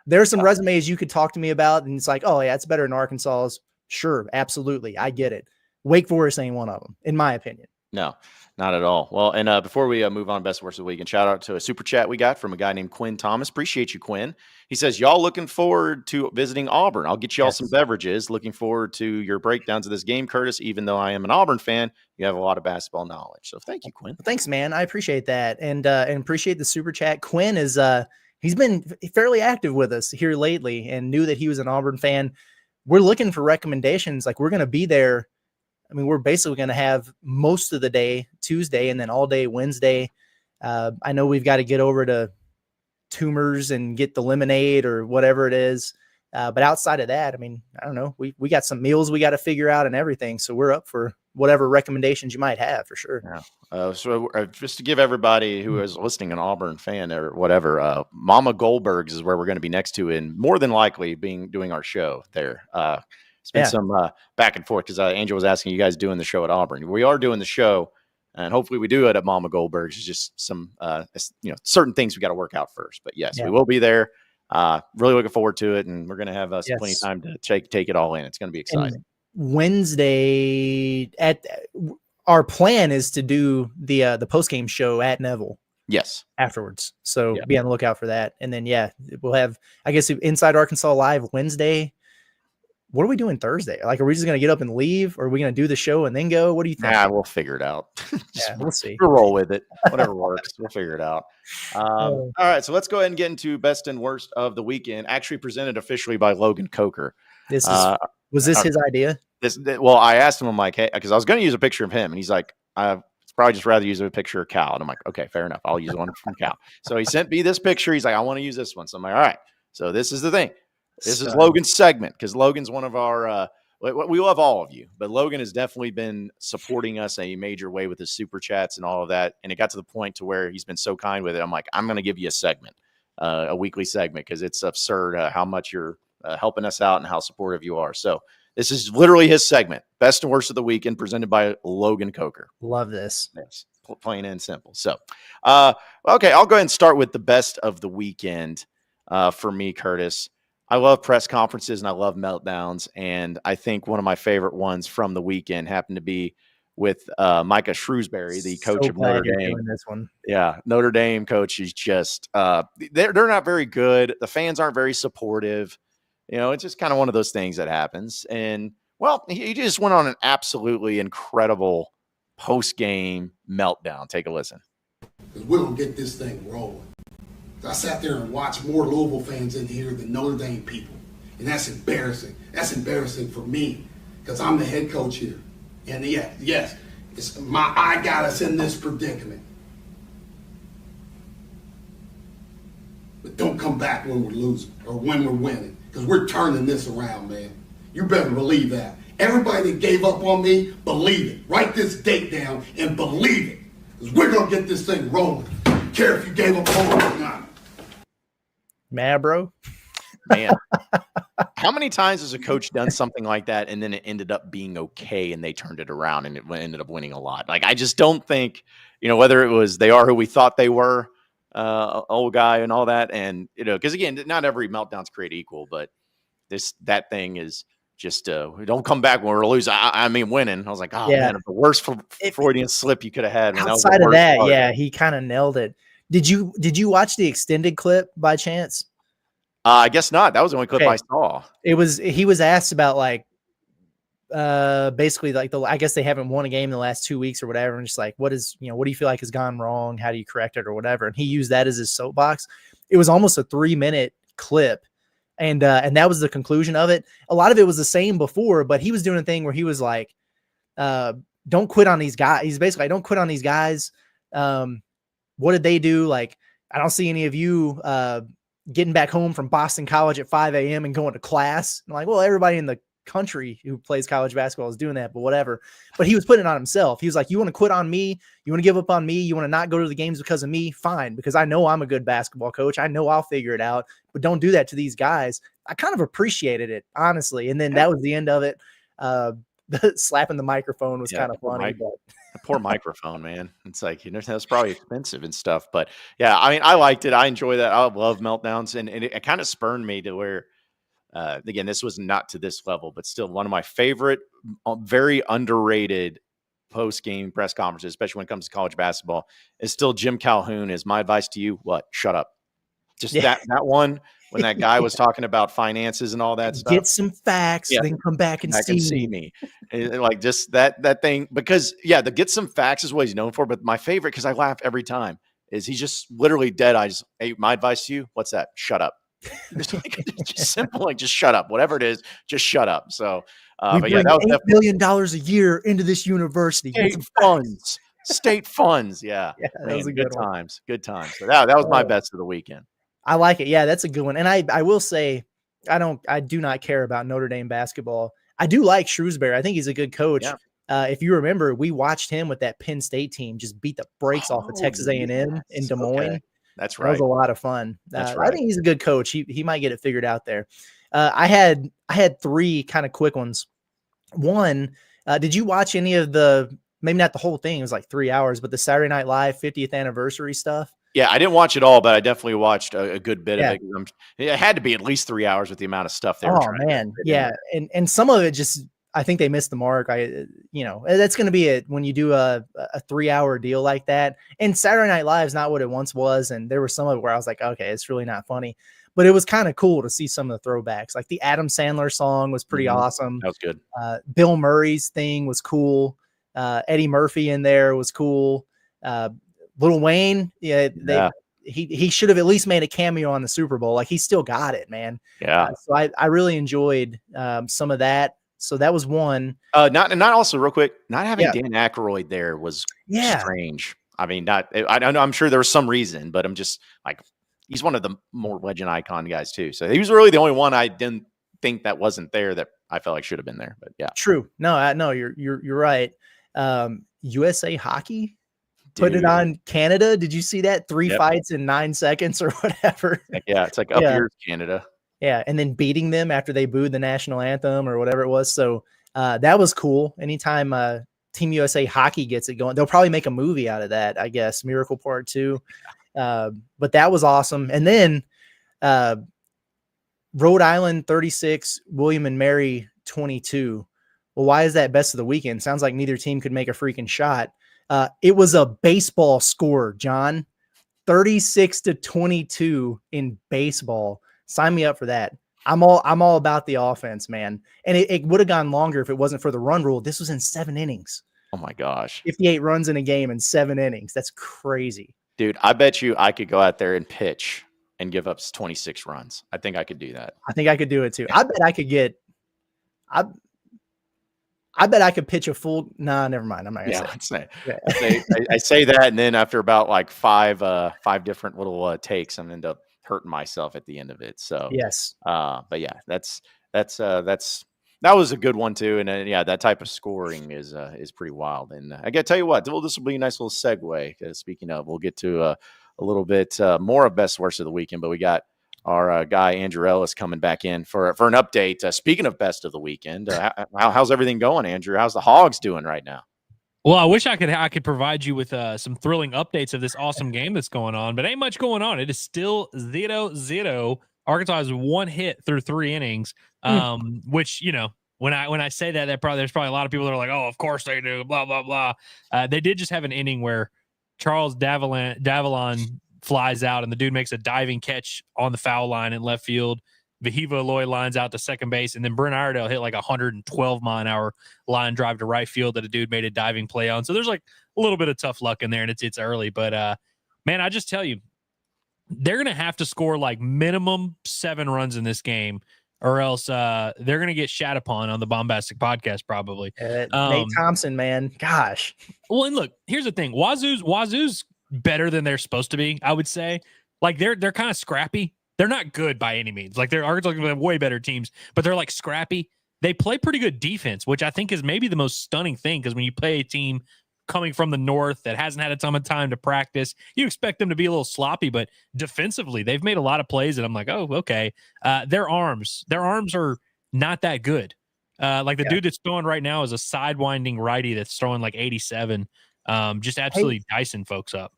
there are some resumes you could talk to me about and it's like, oh yeah, it's better than Arkansas's. Sure, absolutely. I get it. Wake Forest ain't one of them, in my opinion. No, not at all. Well, and before we move on, best and worst of the week, and shout out to a super chat we got from a guy named Quinn Thomas. Appreciate you, Quinn. He says, y'all looking forward to visiting Auburn. I'll get y'all some beverages. Looking forward to your breakdowns of this game, Curtis. Even though I am an Auburn fan, you have a lot of basketball knowledge. So thank you, Quinn. Thanks, man. I appreciate that. And appreciate the super chat. Quinn is he's been fairly active with us here lately and knew that he was an Auburn fan. We're looking for recommendations. Like we're going to be there. I mean, we're basically going to have most of the day Tuesday and then all day Wednesday. I know we've got to get over to Tumors and get the lemonade or whatever it is. But outside of that, I mean, I don't know. We got some meals we got to figure out and everything. So we're up for whatever recommendations you might have for sure. Yeah. So just to give everybody who is listening an Auburn fan or whatever, Mama Goldberg's is where we're going to be next to and more than likely doing our show there. It's been some back and forth because Angel was asking you guys doing the show at Auburn. We are doing the show, and hopefully we do it at Mama Goldberg's. It's just some certain things we got to work out first. But yes, we will be there. Really looking forward to it, and we're going to have plenty of time to take it all in. It's going to be exciting. And Wednesday our plan is to do the postgame show at Neville. Yes. Afterwards. So be on the lookout for that. And then we'll have Inside Arkansas Live Wednesday. What are we doing Thursday? Like, are we just going to get up and leave? Or are we going to do the show and then go? What do you think? We'll figure it out. We'll see. We'll roll with it. Whatever works. We'll figure it out. All right. So let's go ahead and get into best and worst of the weekend, actually presented officially by Logan Coker. Was this his idea? Well, I asked him, I'm like, hey, because I was going to use a picture of him. And he's like, I'd probably just rather use a picture of Cal. And I'm like, okay, fair enough. I'll use one from Cal. So he sent me this picture. He's like, I want to use this one. So I'm like, all right. So this is the thing. This is Logan's segment because Logan's one of our we love all of you, but Logan has definitely been supporting us in a major way with his super chats and all of that. And it got to the point to where he's been so kind with it. I'm like, I'm going to give you a segment, a weekly segment, because it's absurd how much you're helping us out and how supportive you are. So this is literally his segment, best and worst of the weekend, presented by Logan Coker. Love this. Yes, plain and simple. So, okay, I'll go ahead and start with the best of the weekend for me, Curtis. I love press conferences and I love meltdowns. And I think one of my favorite ones from the weekend happened to be with Micah Shrewsbury, the coach of Notre Dame. This one. Yeah, Notre Dame coach is just they're not very good. The fans aren't very supportive. It's just kind of one of those things that happens. And well, he just went on an absolutely incredible post-game meltdown. Take a listen. We're gonna get this thing rolling. I sat there and watched more Louisville fans in here than Notre Dame people. And that's embarrassing. That's embarrassing for me because I'm the head coach here. And yes, I got us in this predicament. But don't come back when we're losing or when we're winning because we're turning this around, man. You better believe that. Everybody that gave up on me, believe it. Write this date down and believe it. Because we're going to get this thing rolling. Don't care if you gave up on me or not. Mad, bro. Man, how many times has a coach done something like that and then it ended up being okay and they turned it around and it ended up winning a lot? Like, I just don't think, whether it was they are who we thought they were, old guy and all that. And, because again, not every meltdown's created equal, but that thing is just, we don't come back when we're losing. I mean, winning. I was like, oh, man, the worst Freudian slip you could have had. Outside of that, yeah, he kind of nailed it. Did you watch the extended clip by chance? I guess not. That was the only clip I saw. He was asked about like basically like I guess they haven't won a game in the last 2 weeks or whatever, and just like what do you feel like has gone wrong? How do you correct it or whatever? And he used that as his soapbox. It was almost a 3-minute clip, and that was the conclusion of it. A lot of it was the same before, but he was doing a thing where he was like, "Don't quit on these guys." He's basically like, "Don't quit on these guys." What did they do? Like, I don't see any of you getting back home from Boston College at 5 a.m. and going to class. I'm like, well, everybody in the country who plays college basketball is doing that, but whatever. But he was putting it on himself. He was like, you want to quit on me? You want to give up on me? You want to not go to the games because of me? Fine, because I know I'm a good basketball coach. I know I'll figure it out, but don't do that to these guys. I kind of appreciated it, honestly. And then that was the end of it. The slapping the microphone was kind of funny. But the poor microphone, man. It's like, that's probably expensive and stuff. But yeah, I mean, I liked it. I enjoy that. I love meltdowns. And it kind of spurned me to where, again, this was not to this level, but still one of my favorite, very underrated post-game press conferences, especially when it comes to college basketball, is still Jim Calhoun. Is my advice to you, what? Shut up. Just that one, when that guy was talking about finances and all that stuff. Get some facts, then come back and see me. And like just that thing, because the get some facts is what he's known for. But my favorite, because I laugh every time, is he's just literally dead eyes. Hey, my advice to you, what's that? Shut up. It's just simple, like just shut up. Whatever it is, just shut up. So, we bring that was $8 million a year into this university. State funds. Yeah, that was a good times. Good times. So that was my best of the weekend. I like it. Yeah, that's a good one. And I will say, I do not care about Notre Dame basketball. I do like Shrewsbury. I think he's a good coach. Yeah. If you remember, we watched him with that Penn State team just beat the brakes off of Texas A&M in Des Moines. Okay. That's right. That was a lot of fun. That's right. I think he's a good coach. He might get it figured out there. I had 3 kind of quick ones. One, did you watch any of maybe not the whole thing, it was like 3 hours, but the Saturday Night Live 50th anniversary stuff? Yeah, I didn't watch it all, but I definitely watched a good bit of it. It had to be at least 3 hours with the amount of stuff they were trying to do. Yeah. And some of it just, I think they missed the mark. That's going to be it when you do a 3-hour deal like that. And Saturday Night Live is not what it once was. And there were some of it where I was like, okay, it's really not funny, but it was kind of cool to see some of the throwbacks. Like the Adam Sandler song was pretty awesome. That was good. Bill Murray's thing was cool. Eddie Murphy in there was cool. Lil Wayne, he should have at least made a cameo on the Super Bowl. Like he still got it, man. Yeah. So I really enjoyed some of that. So that was one. Not also real quick, not having Dan Aykroyd there was strange. I mean, I'm sure there was some reason, but I'm just like, he's one of the more legend icon guys too. So he was really the only one I didn't think that wasn't there that I felt like should have been there. But yeah, true. No, you're right. USA Hockey put it on Canada. Did you see that? 3 fights in 9 seconds or whatever. Yeah, it's like up here's Canada. Yeah, and then beating them after they booed the national anthem or whatever it was. So that was cool. Anytime Team USA Hockey gets it going, they'll probably make a movie out of that, I guess. Miracle Part 2. But that was awesome. And then Rhode Island 36, William and Mary 22. Well, why is that best of the weekend? Sounds like neither team could make a freaking shot. It was a baseball score, John. 36-22 in baseball. Sign me up for that. I'm all about the offense, man. And it would have gone longer if it wasn't for the run rule. This was in 7 innings. Oh my gosh. 58 runs in a game in 7 innings. That's crazy. Dude, I bet you I could go out there and pitch and give up 26 runs. I think I could do that. I think I could do it too. I bet I could get I bet I could pitch a full. Nah, never mind. I'm not gonna say. I say that, and then after about like five different little takes, I'm end up hurting myself at the end of it. So yes, but yeah, that's That was a good one too, and yeah, that type of scoring is pretty wild. And I got to tell you what, well, this will be a nice little segue. Speaking of, we'll get to a little bit more of best worst of the weekend, but we got our guy Andrew Ellis coming back in for an update. Speaking of best of the weekend, how's everything going, Andrew? How's the Hogs doing right now? Well, I wish I could provide you with some thrilling updates of this awesome game that's going on, but ain't much going on. It is still 0-0. Arkansas has one hit through 3 innings, which, you know, when I say that, there's probably a lot of people that are like, oh, of course they do, blah, blah, blah. They did just have an inning where Charles Davallon flies out and the dude makes a diving catch on the foul line in left field. Vahiva Aloy lines out to second base, and then Brent Iredale hit like 112-mile-an-hour line drive to right field that a dude made a diving play on. So there's like a little bit of tough luck in there, and it's early. But, man, I just tell you, they're going to have to score like minimum 7 runs in this game, or else they're going to get shat upon on the Bombastic Podcast probably. Nate Thompson, man. Gosh. Well, and look, here's the thing. Wazoo's better than they're supposed to be, I would say. Like, they're kind of scrappy. They're not good by any means. Like, they're Arkansas have way better teams, but they're like scrappy. They play pretty good defense, which I think is maybe the most stunning thing, because when you play a team coming from the north that hasn't had a ton of time to practice, you expect them to be a little sloppy, but defensively, they've made a lot of plays, and I'm like, oh, okay. Their arms are not that good. Like the dude that's throwing right now is a sidewinding righty that's throwing like 87. Just absolutely dicing folks up.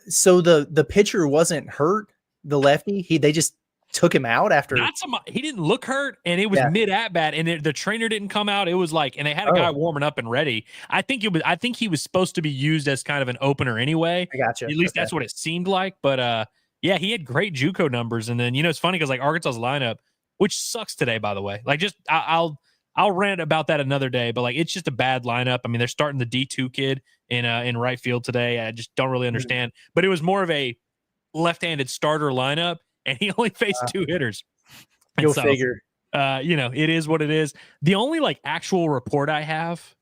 So the pitcher wasn't hurt. The lefty, they just took him out after. He didn't look hurt, and it was mid at bat, and the trainer didn't come out. It was like, and they had a guy warming up and ready. I think he was supposed to be used as kind of an opener anyway. I gotcha. At least that's what it seemed like. But yeah, he had great JUCO numbers, and then it's funny because like Arkansas's lineup, which sucks today, by the way. Like, just I'll rant about that another day, but like it's just a bad lineup. I mean, they're starting the D2 kid in right field today. I just don't really understand. But it was more of a left-handed starter lineup, and he only faced 2 hitters. You'll figure. It is what it is. The only like actual report I have,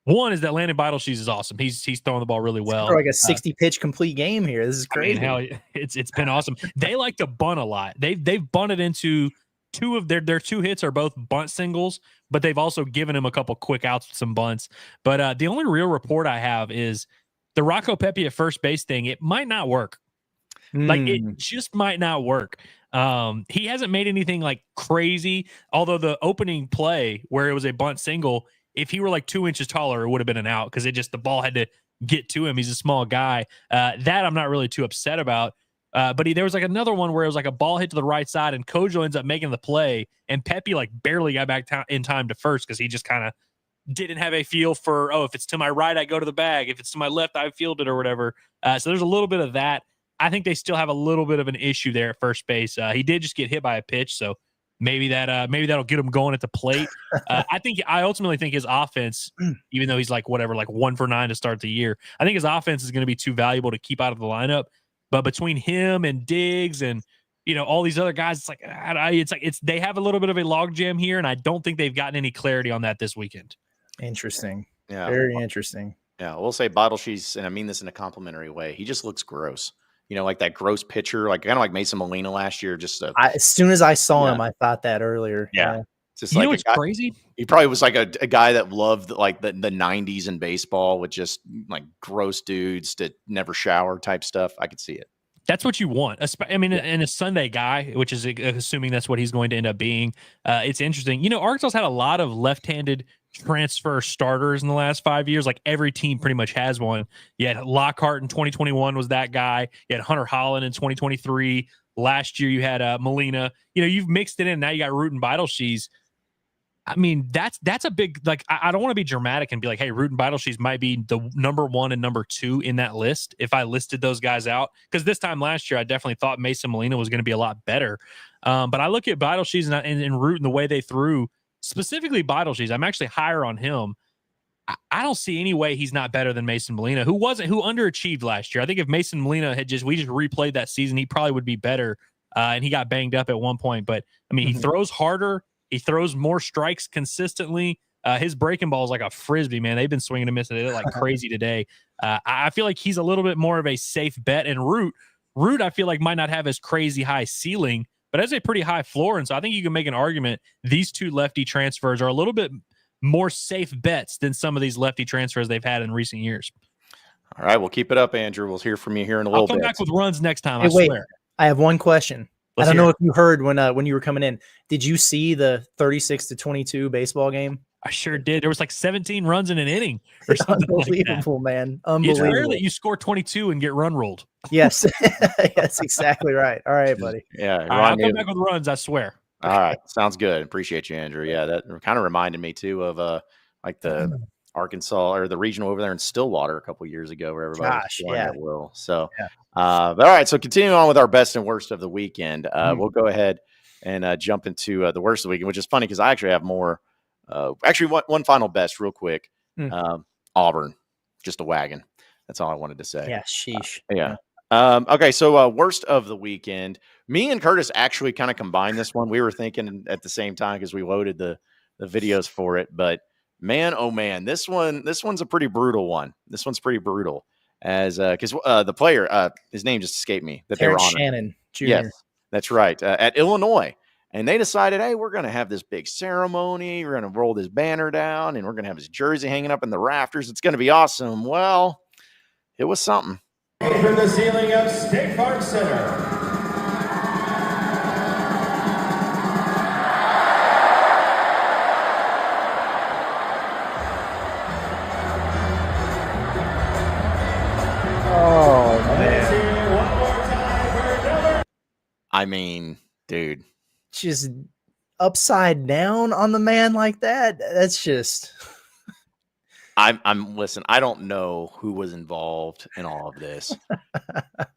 one, is that Landon Beidelshees is awesome. He's throwing the ball really well. Like a 60 pitch complete game here. This is crazy. I mean, hell, it's been awesome. They like to bunt a lot. They've bunted into 2 of their 2 hits are both bunt singles, but they've also given him a couple quick outs with some bunts. But the only real report I have is the Rocco Pepe at first base thing. It might not work. Like, it just might not work. He hasn't made anything like crazy, although the opening play where it was a bunt single, if he were like 2 inches taller, it would have been an out, because the ball had to get to him. He's a small guy. That I'm not really too upset about. But there was like another one where it was like a ball hit to the right side, and Kojo ends up making the play, and Pepe like barely got back in time to first, because he just kind of didn't have a feel for, if it's to my right, I go to the bag. If it's to my left, I field it or whatever. So there's a little bit of that. I think they still have a little bit of an issue there at first base. He did just get hit by a pitch, so maybe that'll get him going at the plate. I ultimately think his offense, even though he's like 1 for 9 to start the year, I think his offense is going to be too valuable to keep out of the lineup. But between him and Diggs and all these other guys, they have a little bit of a logjam here, and I don't think they've gotten any clarity on that this weekend. Interesting. Yeah, very interesting. Yeah, we'll say Beidelshees, and I mean this in a complimentary way. He just looks gross. Like that gross pitcher, like kind of like Mason Molina last year. As soon as I saw him, I thought that earlier. Yeah. Just what's crazy? He probably was like a guy that loved like the 90s in baseball, with just like gross dudes that never shower type stuff. I could see it. That's what you want. I mean, and a Sunday guy, which is assuming that's what he's going to end up being. It's interesting. Arkansas had a lot of left-handed transfer starters in the last 5 years. Like, every team pretty much has one. You had Lockhart in 2021 was that guy. You had Hunter Holland in 2023. Last year you had Molina. You've mixed it in. Now you got Root and Beidelshees. I mean, that's a big, like, I don't want to be dramatic and be like, hey, Root and Beidelshees might be the number 1 and number 2 in that list if I listed those guys out. Because this time last year, I definitely thought Mason Molina was going to be a lot better. But I look at Beidelshees and Root and the way they threw, specifically Beidelshees, I'm actually higher on him. I don't see any way he's not better than Mason Molina, who underachieved last year. I think if Mason Molina we just replayed that season, he probably would be better. And he got banged up at one point. But, I mean, he throws harder. He throws more strikes consistently. His breaking ball is like a Frisbee, man. They've been swinging and missing it like crazy today. I feel like he's a little bit more of a safe bet. And Root, I feel like might not have as crazy high ceiling, but has a pretty high floor. And so I think you can make an argument these two lefty transfers are a little bit more safe bets than some of these lefty transfers they've had in recent years. All right, we'll keep it up, Andrew. We'll hear from you here in a little bit. I'll come back with runs next time, Hey, I wait, swear. I have one question. Let's I don't hear know it. if you heard when you were coming in. Did you see the 36-22 baseball game? I sure did. There was like 17 runs in an inning or something like that. Unbelievable, man. It's Unbelievable. rare that you score 22 and get run rolled. Yes. That's exactly right. All right, buddy. Yeah, All right, I'll come back with runs, I swear. All right, sounds good. Appreciate you, Andrew. Yeah, that kind of reminded me too of like the Arkansas or the regional over there in Stillwater a couple years ago, where everybody was scoring at will. So, but all right. So continuing on with our best and worst of the weekend, we'll go ahead and jump into the worst of the weekend, which is funny because I actually have more. Actually, one final best, real quick. Auburn, just a wagon. That's all I wanted to say. Yeah, sheesh. Yeah. Okay, so worst of the weekend. Me and Curtis actually kind of combined this one. We were thinking at the same time because we loaded the videos for it. But man, oh man, this one's a pretty brutal one. This one's pretty brutal. As because the player, his name just escaped me. That Terrence they were on. Shannon Jr. Yes, that's right. At Illinois. And they decided, hey, we're going to have this big ceremony. We're going to roll this banner down, and we're going to have his jersey hanging up in the rafters. It's going to be awesome. Well, it was something. From the ceiling of State Farm Center. Oh, man. I mean, dude. Just upside down on the man like that. That's just. Listen, I don't know who was involved in all of this.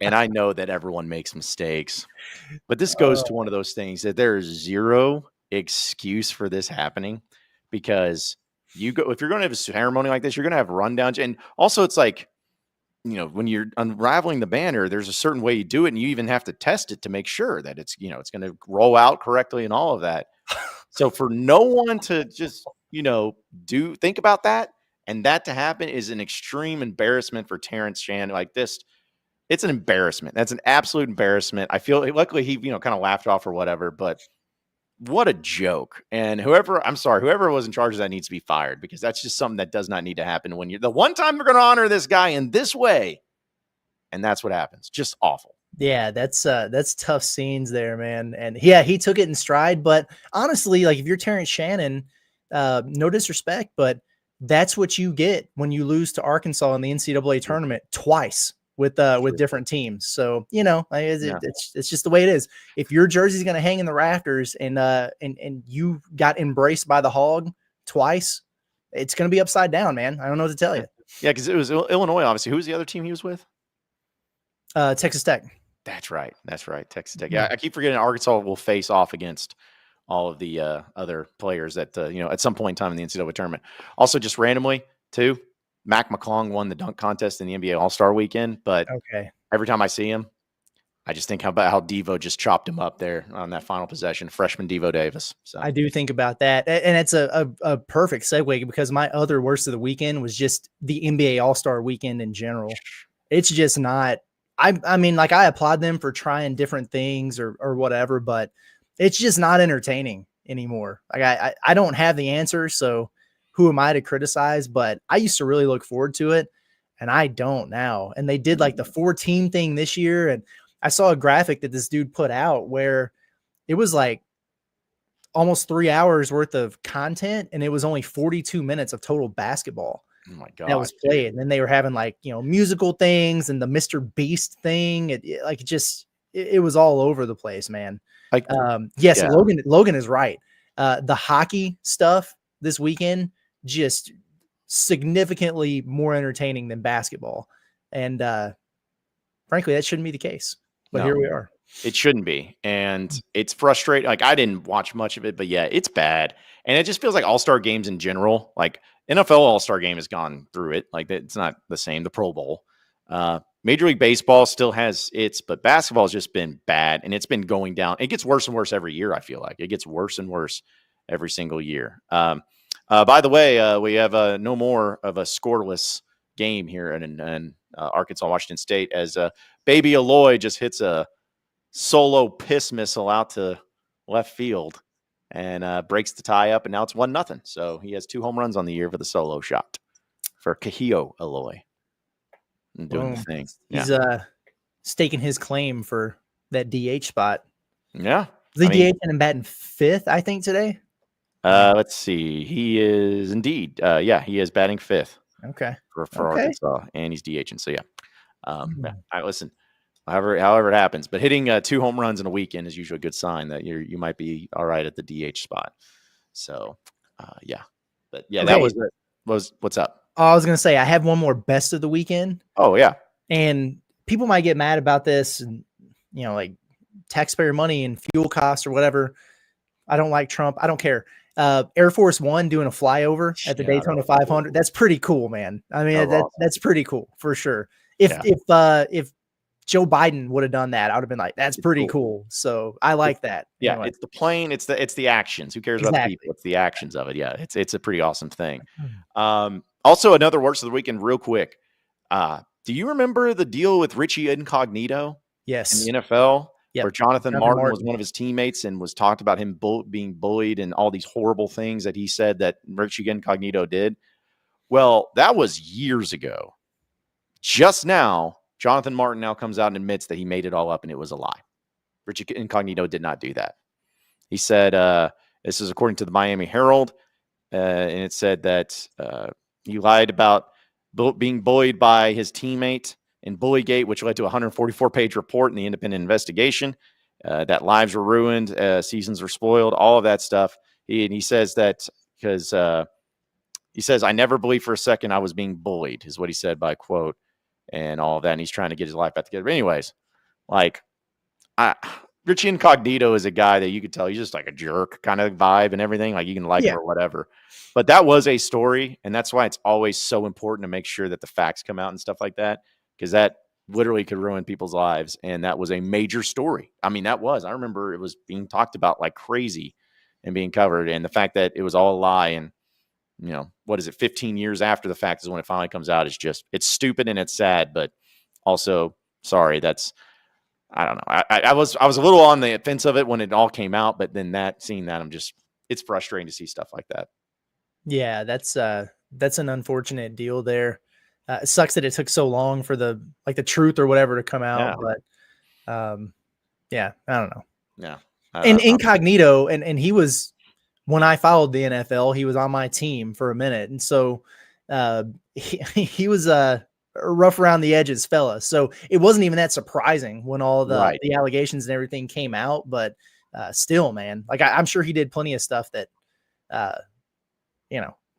And I know that everyone makes mistakes. But this goes to one of those things that there is zero excuse for this happening, because if you're going to have a ceremony like this, you're going to have rundowns. And also it's like, when you're unraveling the banner, there's a certain way you do it, and you even have to test it to make sure that it's going to roll out correctly and all of that. So for no one to just, think about that, and that to happen is an extreme embarrassment for Terrence Shannon. Like this, it's an embarrassment. That's an absolute embarrassment. I feel luckily he, kind of laughed off or whatever, but what a joke. And whoever was in charge of that needs to be fired, because that's just something that does not need to happen when you're the one time we're going to honor this guy in this way. And that's what happens. Just awful. Yeah, that's tough scenes there, man. And yeah, he took it in stride. But honestly, like if you're Terrence Shannon, no disrespect, but that's what you get when you lose to Arkansas in the NCAA tournament twice with different teams. So, it's just the way it is. If your jersey's going to hang in the rafters and you got embraced by the hog twice, it's going to be upside down, man. I don't know what to tell you. Yeah, because it was Illinois, obviously. Who was the other team he was with? Texas Tech. That's right. Texas Tech. Yeah, I keep forgetting Arkansas will face off against all of the other players that, at some point in time in the NCAA tournament. Also, just randomly, too, Mac McClung won the dunk contest in the NBA All-Star weekend. But every time I see him, I just think about how Devo just chopped him up there on that final possession, freshman Devo Davis. So I do think about that. And it's a perfect segue, because my other worst of the weekend was just the NBA All-Star weekend in general. It's just not – I mean, like, I applaud them for trying different things or whatever, but it's just not entertaining anymore. Like I don't have the answer, so who am I to criticize? But I used to really look forward to it, and I don't now. And they did like the 4-team thing this year, and I saw a graphic that this dude put out where it was like almost 3 hours worth of content, and it was only 42 minutes of total basketball. Oh my God, that was played. And then they were having like, musical things and the Mr. Beast thing. It was all over the place, man. Like, yes, yeah. Logan is right. The hockey stuff this weekend, just significantly more entertaining than basketball. And frankly, that shouldn't be the case. But here we are. It shouldn't be. And it's frustrating. Like, I didn't watch much of it, but yeah, it's bad. And it just feels like all-star games in general, like NFL all-star game has gone through it. Like, it's not the same, the Pro Bowl. Major League Baseball still has its, but basketball has just been bad, and it's been going down. It gets worse and worse every year, I feel like. It gets worse and worse every single year. By the way, we have no more of a scoreless game here in Arkansas, Washington State, as Baby Aloy just hits a solo piss missile out to left field and breaks the tie up, and now it's 1-0. So he has 2 home runs on the year for the solo shot for Kahio Eloy. And doing the thing. He's staking his claim for that DH spot. Yeah. The DH and batting 5th, I think, today. Let's see. He is indeed. He is batting 5th. Okay. For Arkansas, and he's DHing. So I listen. However it happens, but hitting 2 home runs in a weekend is usually a good sign that you might be all right at the DH spot. So but yeah, that was what's up. I was gonna say I have one more best of the weekend. Oh yeah, and people might get mad about this, and like taxpayer money and fuel costs or whatever. I don't like Trump. I don't care. Air Force One doing a flyover at the Daytona 500. That's pretty cool, man. I mean, that's pretty cool for sure. If Joe Biden would have done that, I would have been like, that's pretty cool. So I like that. Yeah. Anyway. It's the plane. It's the actions. Who cares about the people? It's the actions of it. Yeah. It's a pretty awesome thing. Also another worst of the weekend real quick. Do you remember the deal with Richie Incognito? Yes. In the NFL? Yep. Where Jonathan Martin was one of his teammates and was talked about him being bullied and all these horrible things that he said that Richie Incognito did. Well, that was years ago. Just now, Jonathan Martin now comes out and admits that he made it all up and it was a lie. Richie Incognito did not do that. He said, this is according to the Miami Herald, and it said that he lied about being bullied by his teammate in Bullygate, which led to a 144-page report in the independent investigation, that lives were ruined, seasons were spoiled, all of that stuff. He says that because he says, I never believed for a second I was being bullied, is what he said by quote, and all of that. And he's trying to get his life back together. But anyways, Richie Incognito is a guy that you could tell he's just like a jerk kind of vibe and everything. Like you can like him or whatever. But that was a story, and that's why it's always so important to make sure that the facts come out and stuff like that. Because that literally could ruin people's lives. And that was a major story. I mean, I remember it was being talked about like crazy and being covered. And the fact that it was all a lie and, 15 years after the fact is when it finally comes out. It's stupid and it's sad, but also, sorry, I don't know. I was a little on the fence of it when it all came out, but then seeing that, it's frustrating to see stuff like that. Yeah, that's an unfortunate deal there. It sucks that it took so long for the truth or whatever to come out, but I don't know. Yeah. And Incognito, and he was, when I followed the NFL, he was on my team for a minute. And so he was a rough around the edges fella. So it wasn't even that surprising when all the allegations and everything came out, but still, man, like I'm sure he did plenty of stuff that,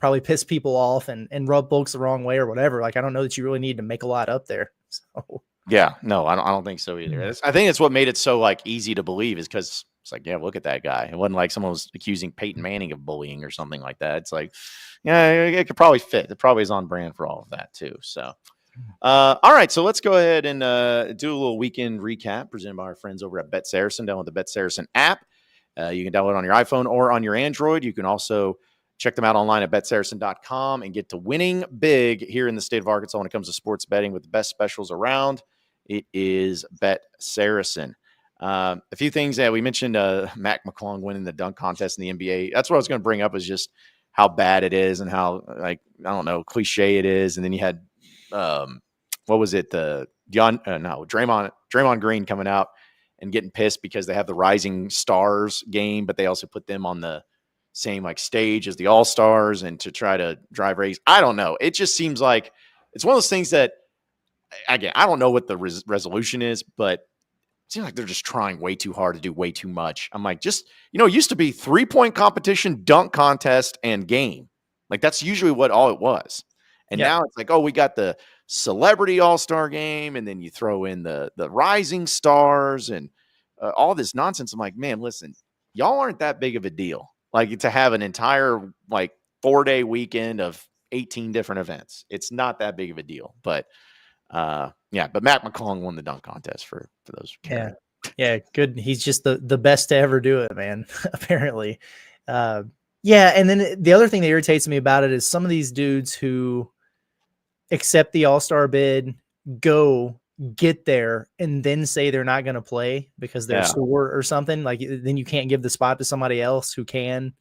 probably piss people off and rub folks the wrong way or whatever. Like, I don't know that you really need to make a lot up there. So yeah, no, I don't think so either. I think it's what made it so like easy to believe is because it's like, yeah, look at that guy. It wasn't like someone was accusing Peyton Manning of bullying or something like that. It's like, yeah, it could probably fit. It probably is on brand for all of that too. So, all right, so let's go ahead and do a little weekend recap presented by our friends over at BetSaracen. Download the BetSaracen app. You can download it on your iPhone or on your Android. You can also check them out online at BetSaracen.com and get to winning big here in the state of Arkansas when it comes to sports betting with the best specials around. It is BetSaracen. A few things that we mentioned, Mac McClung winning the dunk contest in the NBA. That's what I was going to bring up is just how bad it is and how, like, I don't know, cliche it is. And then you had, what was it? Draymond Green coming out and getting pissed because they have the Rising Stars game, but they also put them on the same like stage as the All-Stars and to try to drive ratings. I don't know. It just seems like it's one of those things that, again, I don't know what the resolution is, but it seems like they're just trying way too hard to do way too much. I'm like, just, it used to be 3-point competition, dunk contest, and game. Like that's usually what all it was. And now it's like, oh, we got the celebrity all-star game. And then you throw in the Rising Stars and all this nonsense. I'm like, man, listen, y'all aren't that big of a deal. Like to have an entire like 4-day weekend of 18 different events. It's not that big of a deal, but but Mac McClung won the dunk contest for those. Yeah. Good. He's just the best to ever do it, man, apparently. And then the other thing that irritates me about it is some of these dudes who accept the All-Star bid, go get there and then say they're not going to play because they're sore or something. Like then you can't give the spot to somebody else who can.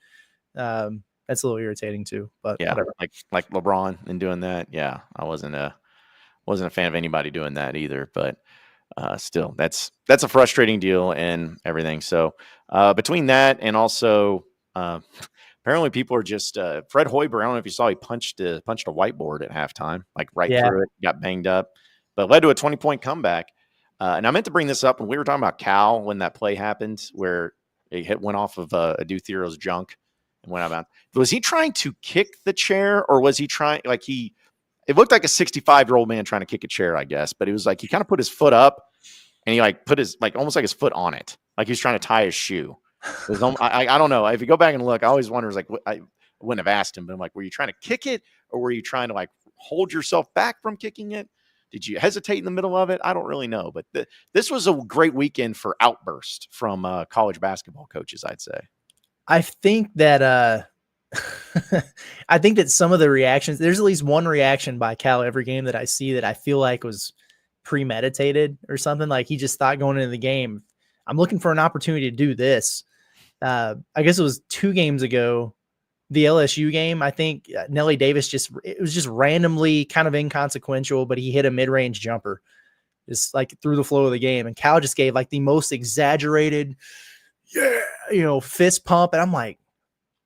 That's a little irritating too. But whatever. like LeBron and doing that. Yeah, I wasn't a fan of anybody doing that either. But still, that's a frustrating deal and everything. So between that and also apparently people are just Fred Hoiberg. I don't know if you saw, he punched a whiteboard at halftime, like through it, got banged up, but led to a 20-point comeback. And I meant to bring this up when we were talking about Cal when that play happened where it went off of Adu Thero's junk and went out. Was he trying to kick the chair, or was he trying it looked like a 65-year-old man trying to kick a chair, I guess, but it was like he kind of put his foot up and he put his almost like his foot on it, like he was trying to tie his shoe. It was, I don't know. If you go back and look, I always wonder, I wouldn't have asked him, but I'm like, were you trying to kick it, or were you trying to hold yourself back from kicking it? Did you hesitate in the middle of it? I don't really know, but this was a great weekend for outburst from college basketball coaches, I'd say. I think that I think that some of the reactions, there's at least one reaction by Cal every game that I see that I feel like was premeditated or something. Like he just thought going into the game, I'm looking for an opportunity to do this. I guess it was 2 games ago, the LSU game. I think Nelly Davis it was just randomly kind of inconsequential, but he hit a mid-range jumper just through the flow of the game. And Cal just gave the most exaggerated, fist pump. And I'm like,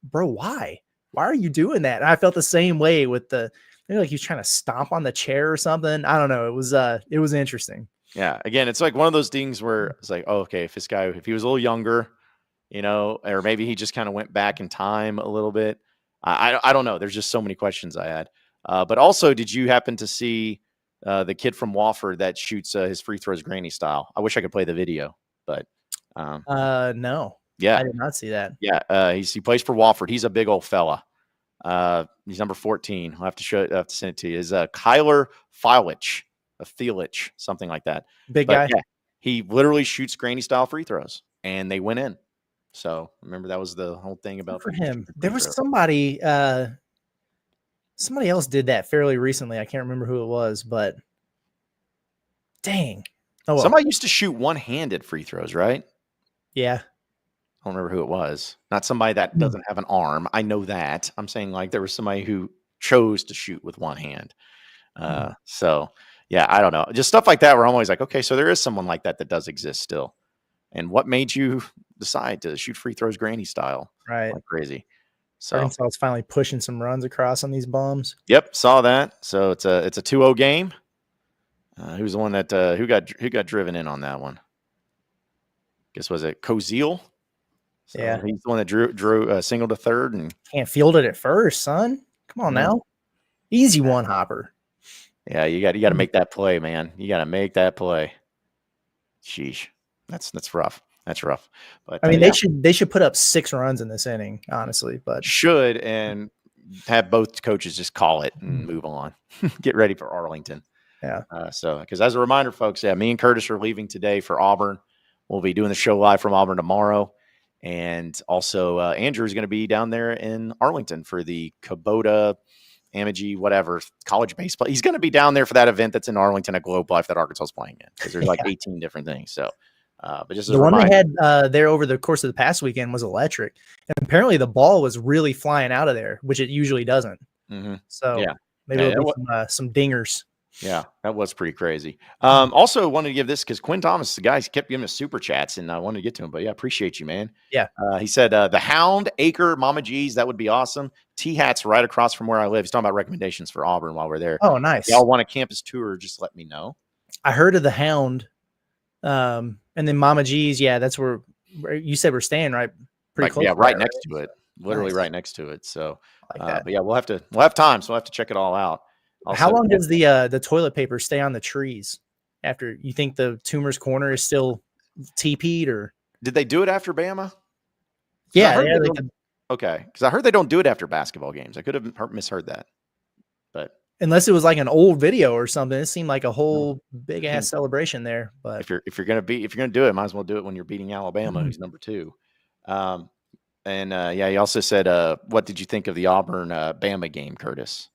bro, why are you doing that? And I felt the same way with maybe like he was trying to stomp on the chair or something. I don't know. It was interesting. Yeah. Again, it's like one of those things where it's like, oh, okay, if he was a little younger, or maybe he just kind of went back in time a little bit. I don't know. There's just so many questions I had. But also, did you happen to see the kid from Wofford that shoots his free throws granny style? I wish I could play the video, but no. Yeah, I did not see that. Yeah, he plays for Wofford. He's a big old fella. He's number 14. I'll have to send it to you. Is Kyler Felich, something like that. Big guy. Yeah, he literally shoots granny style free throws, and they went in. So remember, that was the whole thing about for him. There was somebody else did that fairly recently. I can't remember who it was, but dang. Oh, well. Somebody used to shoot one-handed free throws, right? Yeah. I don't remember who it was. Not somebody that doesn't have an arm. I know that. I'm saying there was somebody who chose to shoot with one hand. So yeah, I don't know. Just stuff like that where I'm always like, okay, so there is someone like that does exist still. And what made you decide to shoot free throws granny style? Right. Like crazy. So Arkansas is finally pushing some runs across on these bums. Yep, saw that. So it's a 2-0 game. Who's the one that who got driven in on that one? Guess was it Koziel? So yeah, he's the one that drew single to third and can't field it at first, son. Come on now, easy one hopper. Yeah, you got to make that play, man. You got to make that play. Sheesh, that's rough. That's rough. But I mean, they should put up 6 runs in this inning, honestly. But should and have both coaches just call it and move on. Get ready for Arlington. Yeah. So because as a reminder, folks, me and Curtis are leaving today for Auburn. We'll be doing the show live from Auburn tomorrow. And also Andrew is going to be down there in Arlington for the Kubota, Amagi, whatever, college baseball. He's going to be down there for that event that's in Arlington at Globe Life that Arkansas is playing in because there's 18 different things. So, but just the one they had there over the course of the past weekend was electric. And apparently the ball was really flying out of there, which it usually doesn't. Mm-hmm. So maybe it'll be some dingers. Yeah, that was pretty crazy. Also wanted to give this because Quinn Thomas, the guys kept giving us super chats and I wanted to get to him, but appreciate you, man. Yeah. He said, the Hound, Acre, Mama G's, that would be awesome. T-Hat's right across from where I live. He's talking about recommendations for Auburn while we're there. Oh, nice. If y'all want a campus tour, just let me know. I heard of the Hound. And then Mama G's. Yeah. That's where you said we're staying, right? Pretty close. Yeah. Right next to it. Literally right next to it. So, but yeah, we'll have time. So we'll have to check it all out. Also, how long does the toilet paper stay on the trees after you think the Toomer's Corner is still TP'd or did they do it after Bama? Yeah. Okay. Because I heard they don't do it after basketball games. I could have misheard that. But unless it was like an old video or something, it seemed like a whole big ass celebration there. But if you're gonna do it, might as well do it when you're beating Alabama, who's number 2. And he also said, what did you think of the Auburn Bama game, Curtis?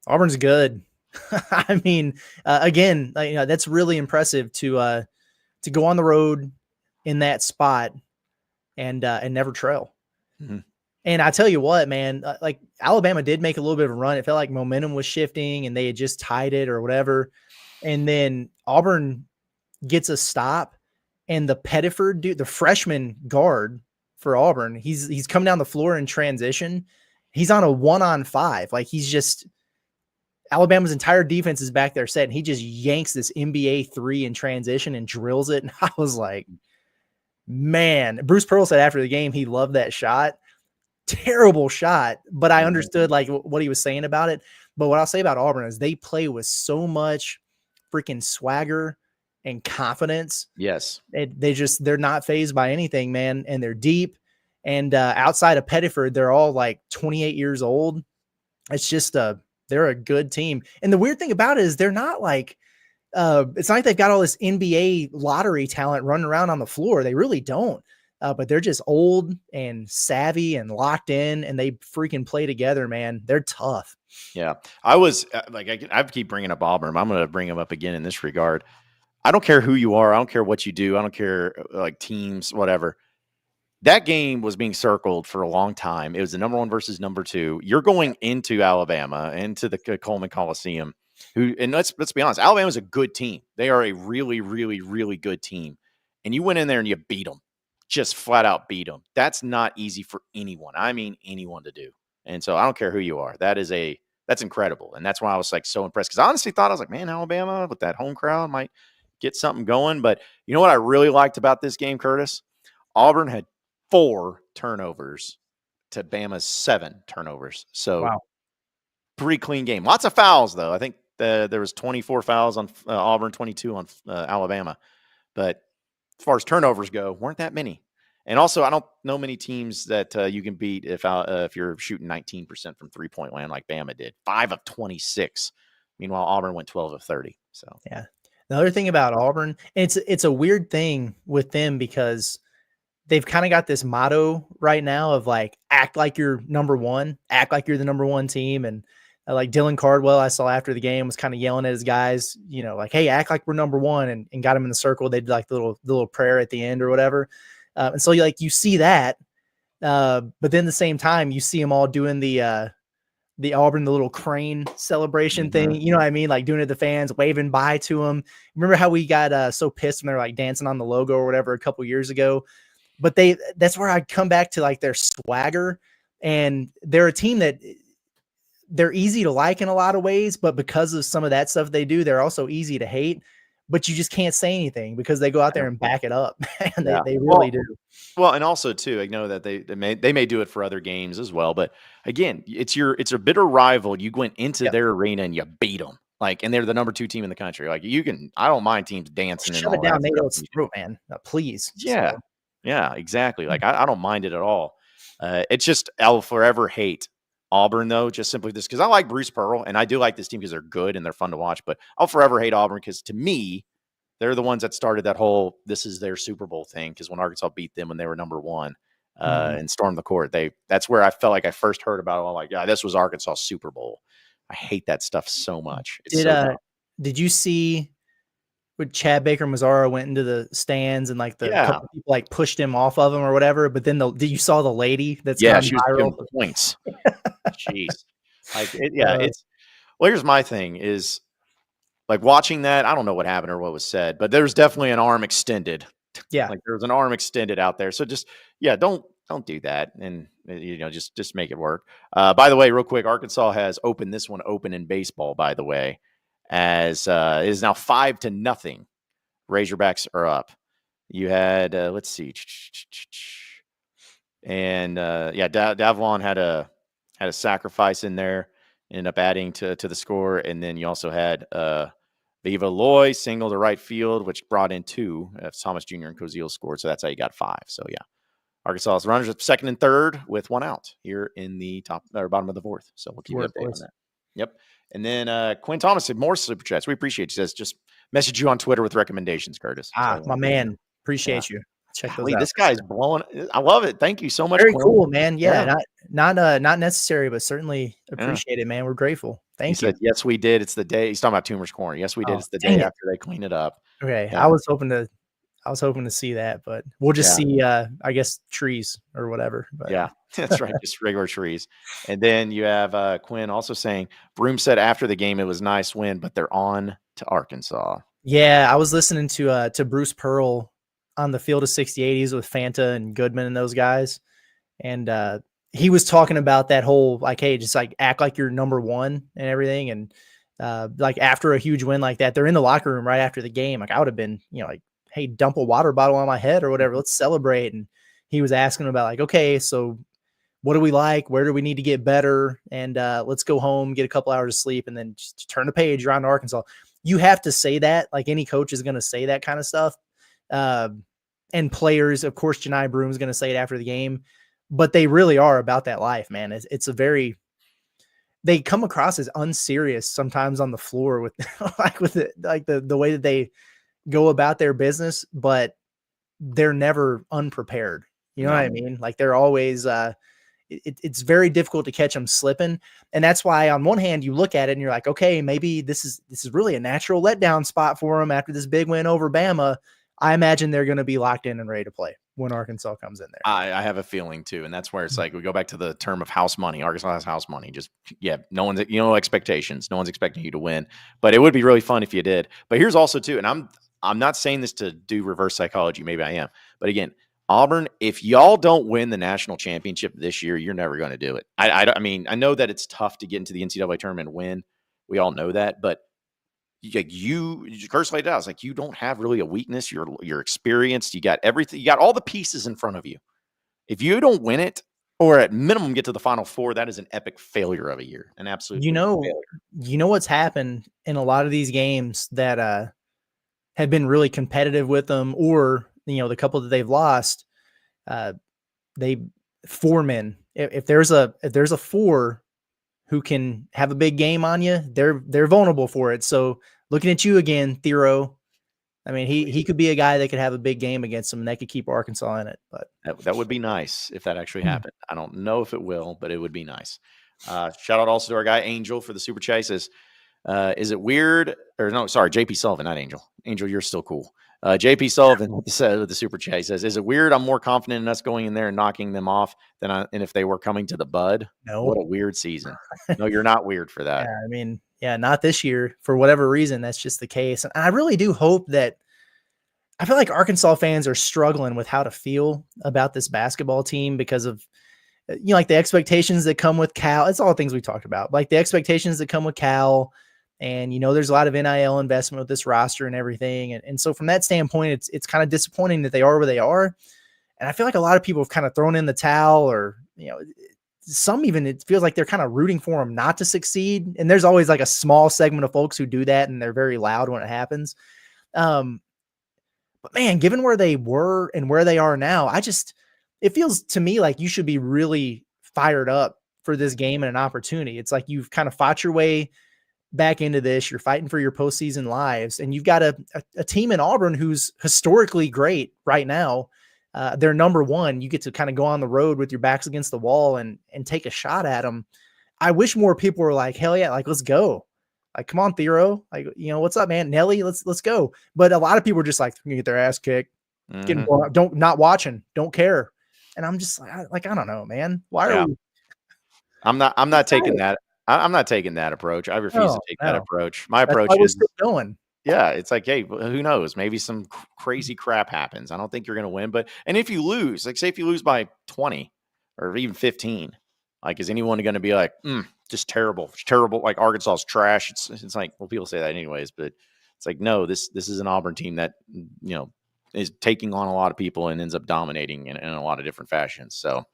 Auburn's good. I mean, again, that's really impressive to go on the road in that spot and never trail. Mm-hmm. And I tell you what, man, like Alabama did make a little bit of a run. It felt like momentum was shifting and they had just tied it or whatever. And then Auburn gets a stop, and the Pettiford dude, the freshman guard for Auburn, he's coming down the floor in transition. He's on a 1-on-5. Like Alabama's entire defense is back there set, and he just yanks this NBA 3 in transition and drills it. And I was like, man, Bruce Pearl said after the game he loved that shot. Terrible shot, but I understood like what he was saying about it. But what I'll say about Auburn is they play with so much freaking swagger and confidence. Yes. They're not fazed by anything, man. And they're deep. And outside of Pettiford, they're all like 28 years old. It's just they're a good team. And the weird thing about it is they're not like, it's not like they've got all this NBA lottery talent running around on the floor. They really don't. But they're just old and savvy and locked in, and they freaking play together, man. They're tough. Yeah. I was I keep bringing up Auburn. I'm going to bring them up again in this regard. I don't care who you are. I don't care what you do. I don't care like teams, whatever. That game was being circled for a long time. It was the number 1 versus number 2. You're going into Alabama, into the Coleman Coliseum, and let's be honest, Alabama's a good team. They are a really, really, really good team. And you went in there and you beat them. Just flat out beat them. That's not easy for anyone. I mean, anyone to do. And so I don't care who you are. That's incredible. And that's why I was like so impressed. Cause I honestly thought, I was like, man, Alabama with that home crowd might get something going. But you know what I really liked about this game, Curtis? Auburn had 4 turnovers to Bama's 7 turnovers. So wow. Pretty clean game. Lots of fouls though. I think there was 24 fouls on Auburn, 22 on Alabama. But as far as turnovers go, weren't that many. And also, I don't know many teams that you can beat if you're shooting 19% from 3-point land like Bama did. 5 of 26. Meanwhile, Auburn went 12 of 30. So yeah. The other thing about Auburn, it's a weird thing with them because they've kind of got this motto right now of like, act like you're number 1, act like you're the number 1 team. And like Dylan Cardwell, I saw after the game was kind of yelling at his guys, like, hey, act like we're number 1, and got him in the circle. They did like the little prayer at the end or whatever. And so you see that, but then at the same time, you see them all doing the Auburn, the little crane celebration thing. You know what I mean? Like doing it to the fans, waving bye to them. Remember how we got so pissed when they're like dancing on the logo or whatever a couple years ago? But that's where I come back to like their swagger, and they're a team that they're easy to like in a lot of ways, but because of some of that stuff they do, they're also easy to hate. But you just can't say anything because they go out there and back it up, and they really do. Well, and also too, I know that they may do it for other games as well. But again, it's a bitter rival. You went into their arena and you beat them, and they're the number 2 team in the country. Like I don't mind teams dancing and shove all it down that Nate's throat, man. Please. Yeah, So. yeah, exactly. Like I don't mind it at all. It's just I'll forever hate Auburn though, just simply this because I like Bruce Pearl and I do like this team because they're good and they're fun to watch. But I'll forever hate Auburn because to me, they're the ones that started that whole "this is their Super Bowl" thing. Because when Arkansas beat them when they were number 1 and stormed the court, that's where I felt like I first heard about it. I'm like, yeah, this was Arkansas Super Bowl. I hate that stuff so much. Did you see when Chad Baker Mazzara went into the stands and like couple people like pushed him off of him or whatever? But then you saw the lady that's she viral? was giving points. Jeez, here's my thing is like watching that. I don't know what happened or what was said, but there's definitely an arm extended. Yeah, like there's an arm extended out there. So just don't do that, and just make it work. By the way, real quick, Arkansas has opened this one open in baseball. By the way, as it is now 5-0. Razorbacks are up. You had let's see, and Davlon had a sacrifice in there, ended up adding to the score, and then you also had Viva Loy single to right field, which brought in 2. Thomas Jr. and Cozile scored, so that's how you got 5. So yeah, Arkansas's runners up 2nd and 3rd with 1 out here in the top or bottom of the 4th. So we'll keep you updated on that. Yep. And then Quinn Thomas had more super chats. We appreciate you. Says just message you on Twitter with recommendations, Curtis. My man, appreciate you. Check those out. This guy's blowing. I love it. Thank you so much. Very Quinn. cool, man. Yeah, not necessary, but certainly appreciate it, man. We're grateful. Thank He you. said, yes, we did. It's the day. He's talking about Tumor's Corner. Yes, we did. Oh, It's the dang day it. after they clean it up. Okay. Yeah. I was hoping to see that, but we'll just see, I guess, trees or whatever. But Yeah, that's right. Just regular trees. And then you have Quinn also saying, Broom said after the game, it was nice win, but they're on to Arkansas. yeah, I was listening to Bruce Pearl on the Field of 68. He's with Fanta and Goodman and those guys. And he was talking about that whole, like, hey, just like act like you're number one and everything. And like after a huge win like that, they're in the locker room right after the game. Like I would have been, like, hey, dump a water bottle on my head or whatever. Let's celebrate. And he was asking about like, okay, so what do we like? Where do we need to get better? And let's go home, get a couple hours of sleep, and then just turn the page around to Arkansas. You have to say that. Like any coach is going to say that kind of stuff. And players, of course, Janai Broom is going to say it after the game, but they really are about that life, man. It's a very, they come across as unserious sometimes on the floor with the way that they go about their business, but they're never unprepared. You know what I mean? Like they're always, it's very difficult to catch them slipping. And that's why on one hand, you look at it and you're like, okay, maybe this is really a natural letdown spot for them after this big win over Bama. I imagine they're going to be locked in and ready to play when Arkansas comes in there. I have a feeling too. And that's where it's like, we go back to the term of house money. Arkansas has house money. Just, no one's, expectations. No one's expecting you to win, but it would be really fun if you did. But here's also too, and I'm not saying this to do reverse psychology. Maybe I am, but again, Auburn, if y'all don't win the national championship this year, you're never going to do it. I mean, I know that it's tough to get into the NCAA tournament and win. We all know that, but Curtis laid it out. It's like, you don't have really a weakness. You're experienced. You got everything. You got all the pieces in front of you. If you don't win it, or at minimum get to the Final Four, that is an epic failure of a year. An absolute failure. You know what's happened in a lot of these games that have been really competitive with them, or the couple that they've lost, they four men. If there's a four who can have a big game on you, they're vulnerable for it. So looking at you again, Thero, I mean, he could be a guy that could have a big game against them and that could keep Arkansas in it. But that would be nice if that actually happened. I don't know if it will, but it would be nice. Shout out also to our guy Angel for the super chases. Is it weird? Or no, sorry, JP Sullivan, not Angel. Angel, you're still cool. JP Sullivan said with the super chat, he says, "Is it weird? I'm more confident in us going in there and knocking them off than if they were coming to the Bud." No, what a weird season. No, you're not weird for that. Yeah, I mean, not this year for whatever reason. That's just the case, and I really do hope that. I feel like Arkansas fans are struggling with how to feel about this basketball team because of, like the expectations that come with Cal. It's all things we talked about, like the expectations that come with Cal. And, there's a lot of NIL investment with this roster and everything. And so from that standpoint, it's kind of disappointing that they are where they are. And I feel like a lot of people have kind of thrown in the towel, or, some even, it feels like they're kind of rooting for them not to succeed. And there's always like a small segment of folks who do that, and they're very loud when it happens. But man, given where they were and where they are now, it feels to me like you should be really fired up for this game and an opportunity. It's like you've kind of fought your way back into this. You're fighting for your postseason lives, and you've got a team in Auburn who's historically great right now. They're number one. You get to kind of go on the road with your backs against the wall and take a shot at them. I wish more people were like, hell yeah, like, let's go. Like, come on, Thero. Like, what's up, man? Nelly, let's go. But a lot of people are just like, they're gonna get their ass kicked, getting not watching, don't care. And I'm just like, I don't know, man. Why are we? I'm not taking that. I'm not taking that approach. I refuse to take that approach. My approach is still going. Yeah, it's like, hey, who knows? Maybe some crazy crap happens. I don't think you're going to win, and if you lose, like say if you lose by 20 or even 15, like is anyone going to be like, just terrible, like Arkansas is trash? It's like, well, people say that anyways, but it's like, no, this is an Auburn team that is taking on a lot of people and ends up dominating in a lot of different fashions. So.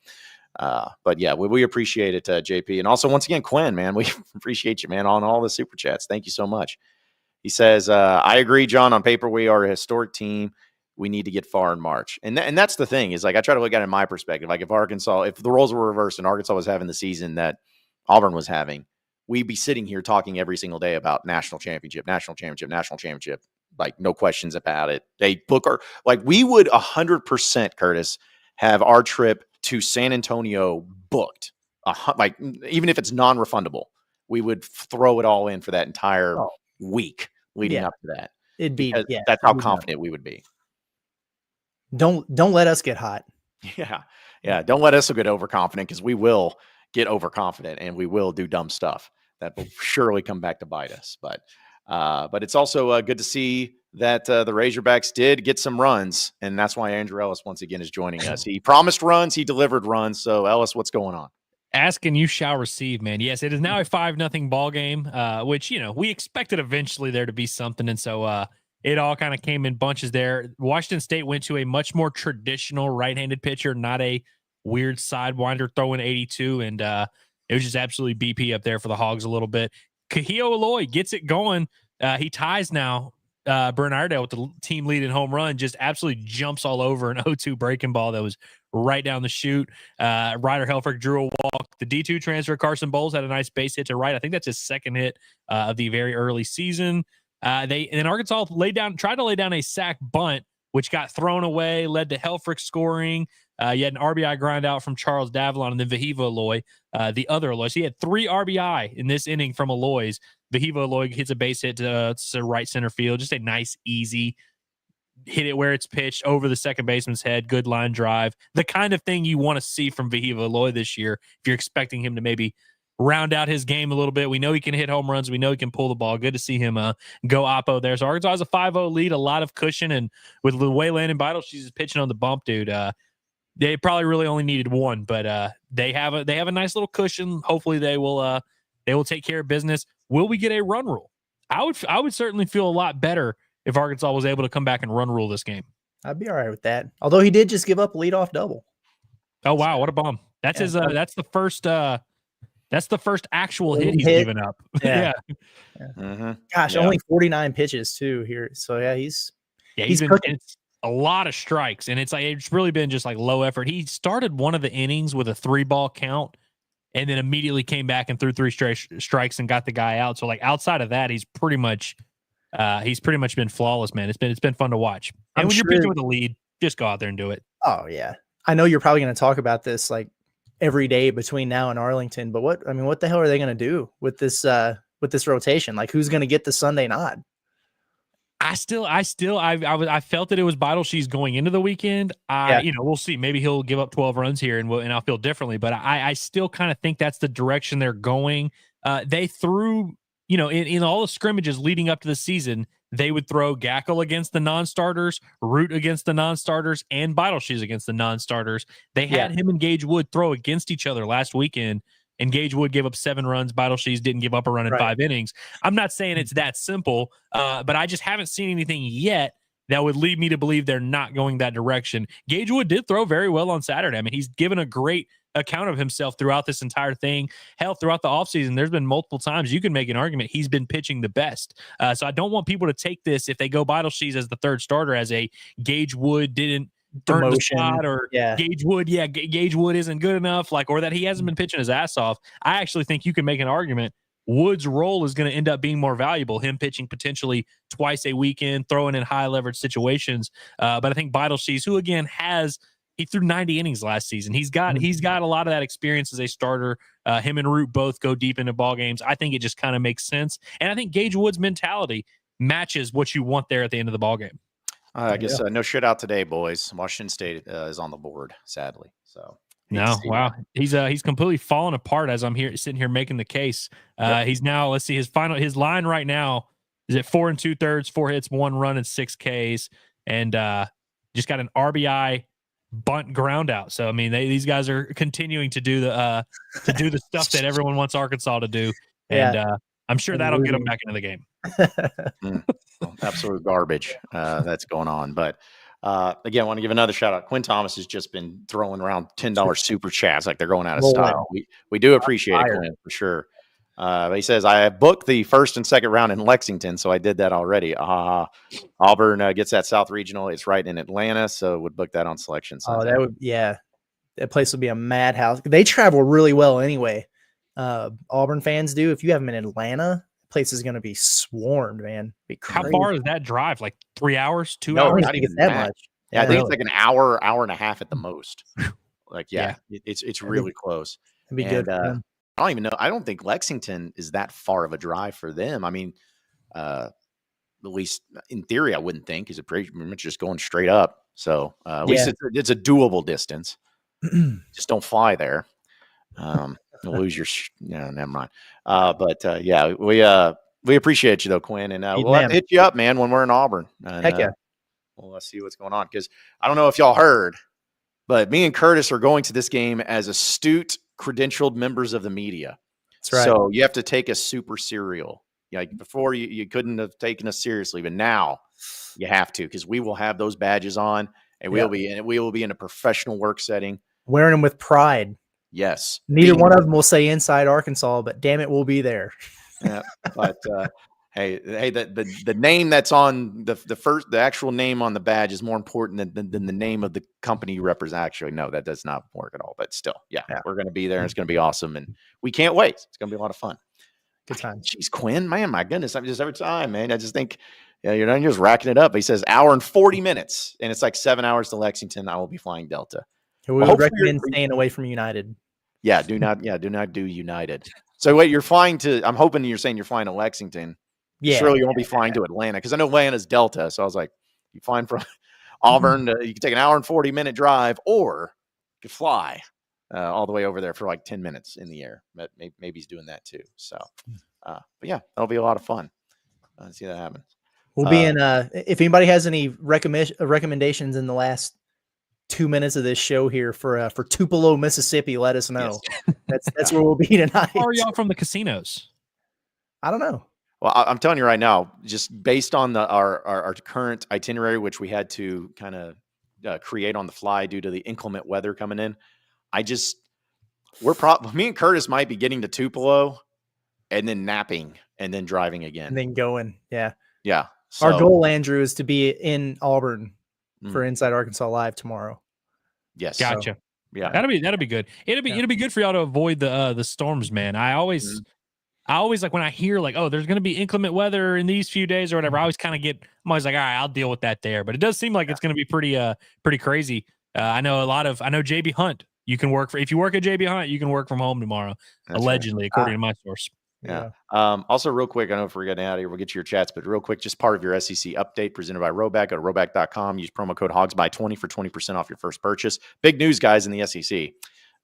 But yeah, we appreciate it, JP. And also, once again, Quinn, man, we appreciate you, man, on all the super chats. Thank you so much. He says, I agree, John, on paper, we are a historic team. We need to get far in March. And that's the thing is, like, I try to look at it in my perspective. Like if the roles were reversed and Arkansas was having the season that Auburn was having, we'd be sitting here talking every single day about national championship. Like no questions about it. We would 100%, Curtis, have our trip to San Antonio booked, like even if it's non-refundable, we would throw it all in for that entire week leading up to that. That's how confident we would be. Don't let us get hot. Yeah. Don't let us get overconfident, because we will get overconfident and we will do dumb stuff that will surely come back to bite us. But it's also good to see that the Razorbacks did get some runs, and that's why Andrew Ellis once again is joining us. He promised runs, he delivered runs. So Ellis, what's going on? Ask and you shall receive, man. Yes, it is now a 5-0 ball game, which, we expected eventually there to be something. And so it all kind of came in bunches there. Washington State went to a much more traditional right-handed pitcher, not a weird sidewinder throwing 82. And it was just absolutely BP up there for the Hogs a little bit. Kahio Aloy gets it going. He ties now. Brent Iredale with the team lead in home run, just absolutely jumps all over an 0-2 breaking ball that was right down the chute. Ryder Helfrich drew a walk. The D2 transfer Carson Bowles had a nice base hit to right. I think that's his second hit of the very early season. Arkansas tried to lay down a sack bunt, which got thrown away, led to Helfrich scoring. You had an RBI grind out from Charles Davalon, and then Vahiva Aloy, the other Aloy. So he had 3 RBI in this inning from Aloy's. Vahiva Aloy hits a base hit to right center field. Just a nice, easy hit it where it's pitched over the second baseman's head. Good line drive. The kind of thing you want to see from Vahiva Aloy this year if you're expecting him to maybe round out his game a little bit. We know he can hit home runs. We know he can pull the ball. Good to see him go oppo there. So Arkansas has a 5-0 lead, a lot of cushion, and with the way Landon Beidle, she's pitching on the bump, dude. They probably really only needed one, but they have a nice little cushion. Hopefully they will take care of business. Will we get a run rule? I would certainly feel a lot better if Arkansas was able to come back and run rule this game. I'd be all right with that. Although he did just give up a leadoff double. Oh wow, what a bomb! That's his. That's the first. That's the first actual hit he's given up. Yeah. Mm-hmm. Gosh, only 49 pitches too here. So he's cooking. It's a lot of strikes, and it's really been just like low effort. He started one of the innings with a 3-ball count, and then immediately came back and threw 3 strikes and got the guy out. So outside of that, he's pretty much been flawless, man. It's been fun to watch. And when you're pitching with a lead, just go out there and do it. Oh yeah, I know you're probably going to talk about this every day between now and Arlington, but what the hell are they going to do with this rotation? Who's going to get the Sunday nod? I felt that it was Beidle. She's going into the weekend. We'll see. Maybe he'll give up 12 runs here, and I'll feel differently. But I still kind of think that's the direction they're going. They threw, in all the scrimmages leading up to the season, they would throw Gackle against the non-starters, Root against the non-starters, and Beidle against the non-starters. They had him and Gage Wood throw against each other last weekend, and Gage Wood gave up 7 runs. Beidle didn't give up a run in 5 innings. I'm not saying it's that simple, but I just haven't seen anything yet that would lead me to believe they're not going that direction. Gage Wood did throw very well on Saturday. I mean, he's given a great account of himself throughout this entire thing. Hell, throughout the offseason, there's been multiple times you can make an argument he's been pitching the best. So I don't want people to take this, if they go Beidle as the third starter, as a Gage Wood didn't earn the spot, or Gage Wood isn't good enough, or that he hasn't been pitching his ass off. I actually think you can make an argument Wood's role is going to end up being more valuable, him pitching potentially twice a weekend, throwing in high leverage situations. But I think Beidle, who again he threw 90 innings last season. He's got a lot of that experience as a starter. Him and Root both go deep into ball games. I think it just kind of makes sense. And I think Gage Wood's mentality matches what you want there at the end of the ball game. I guess no shit out today, boys. Washington State is on the board, sadly. So no, wow, he's completely fallen apart as I'm sitting here making the case. He's now, let's see, his line right now is at 4 2/3, 4 hits, 1 run, and 6 Ks, and just got an RBI bunt ground out. So I mean, these guys are continuing to do the stuff that everyone wants Arkansas to do, and I'm sure that'll get them back into the game. Absolute garbage that's going on. But again, I want to give another shout out. Quinn Thomas has just been throwing around $10 super chats like they're going out of style. We do appreciate it, Quinn, for sure. But he says, I booked the first and second round in Lexington, so I did that already. Auburn gets that South Regional. It's right in Atlanta, so would book that on Selection Sunday. That place would be a madhouse. They travel really well anyway. Auburn fans do. If you have them in Atlanta, place is going to be swarmed, man. How far is that drive? 3 hours, 2 no, hours? Not even that much. Yeah, I think it's an hour and a half at the most. It's really close. It'd be good. I don't even know. I don't think Lexington is that far of a drive for them. I mean, at least in theory, I wouldn't think, is it pretty much just going straight up. So at least it's a doable distance. Just don't fly there. You'll lose your. Never mind. Yeah, we appreciate you though, Quinn, and we'll have to hit you up, man, when we're in Auburn. And, Heck yeah. We'll see what's going on, because I don't know if y'all heard, but me and Curtis are going to this game as astute, credentialed members of the media. That's right. So you have to take us super serial. Like before, you couldn't have taken us seriously, but now you have to, because we will have those badges on, and we will be in a professional work setting, wearing them with pride. Yes. Neither one of them will say Inside Arkansas, but damn it, we'll be there. Yeah, but hey, the name that's on the actual name on the badge is more important than the name of the company you represent. Actually, no, that does not work at all. But still, yeah. We're going to be there, and it's going to be awesome, and we can't wait. It's going to be a lot of fun. Good time. Jeez, Quinn, man, my goodness, I'm just every time, man. I just think, you're not just racking it up. He says hour and 40 minutes, and it's like 7 hours to Lexington. I will be flying Delta. We would recommend staying away from United. Yeah, do not do United. So wait, you're flying to? I'm hoping you're saying you're flying to Lexington. Yeah, surely you won't be flying to Atlanta, because I know Atlanta's Delta. So I was like, you flying from Auburn? You can take an hour and 40-minute drive, or you could fly all the way over there for like 10 minutes in the air. But maybe he's doing that too. So, but yeah, that'll be a lot of fun. See that happen. We'll be in. If anybody has any recommendations in the last 2 minutes of this show here for Tupelo, Mississippi, let us know. Yes. That's where we'll be tonight. How are y'all from the casinos? I don't know. Well, I'm telling you right now, just based on our current itinerary, which we had to kind of create on the fly due to the inclement weather coming in, me and Curtis might be getting to Tupelo and then napping and then driving again. And then going. Yeah. Yeah. So, our goal, Andrew, is to be in Auburn for Inside Arkansas Live tomorrow. Yes. Gotcha. So, yeah. That'll be good. It'll be good for y'all to avoid the storms, man. I always like when I hear like, oh, there's going to be inclement weather in these few days or whatever. I always kind of I'm always like, all right, I'll deal with that there. But it does seem like it's going to be pretty crazy. I know JB Hunt. If you work at JB Hunt, you can work from home tomorrow, allegedly, according to my source. Yeah. Also, real quick, I know if we're getting out of here, we'll get to your chats, but real quick, just part of your SEC update presented by Rhoback. Go to Rhoback.com. Use promo code HOGSBY20 for 20% off your first purchase. Big news, guys, in the SEC.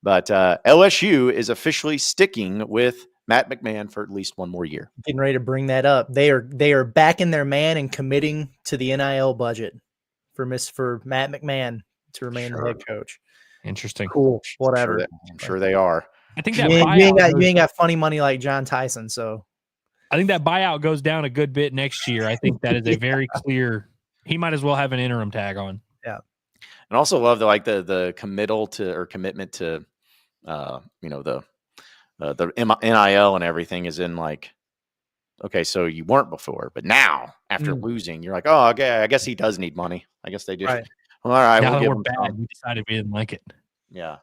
But LSU is officially sticking with Matt McMahon for at least one more year. Getting ready to bring that up. They are backing their man and committing to the NIL budget for Matt McMahon to remain the head coach. Interesting. Cool. Whatever. I'm sure they are. I think that you ain't got funny money like John Tyson, so I think that buyout goes down a good bit next year. I think that is a very clear. He might as well have an interim tag on. Yeah, and also love the commitment to, the NIL and everything is in like, okay, so you weren't before, but now after losing, you're like, oh, okay, I guess he does need money. I guess they do. Right. Well, all right, now that we're bad, we decided we didn't like it. Yeah.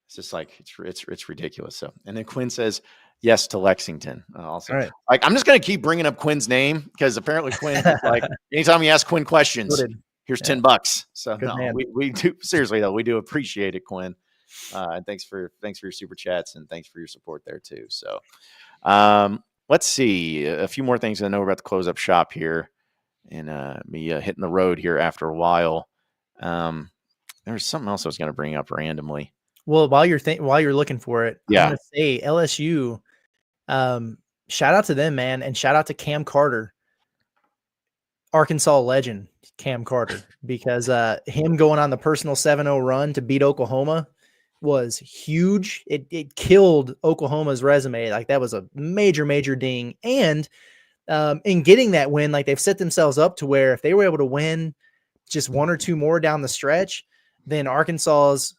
It's just like it's ridiculous. So, and then Quinn says yes to Lexington. Also, right. Like I'm just gonna keep bringing up Quinn's name because apparently Quinn, like anytime you ask Quinn questions, here's $10. So we do seriously though, we do appreciate it, Quinn. And thanks for your super chats and thanks for your support there too. So, let's see a few more things. I know we're about to close up shop here, and me hitting the road here after a while. There was something else I was gonna bring up randomly. Well, while you're looking for it, I'm going to say LSU, shout out to them, man, and shout out to Cam Carter, Arkansas legend Cam Carter, because him going on the personal 7-0 run to beat Oklahoma was huge. It killed Oklahoma's resume. Like that was a major, major ding. And in getting that win, like they've set themselves up to where if they were able to win just one or two more down the stretch, then Arkansas's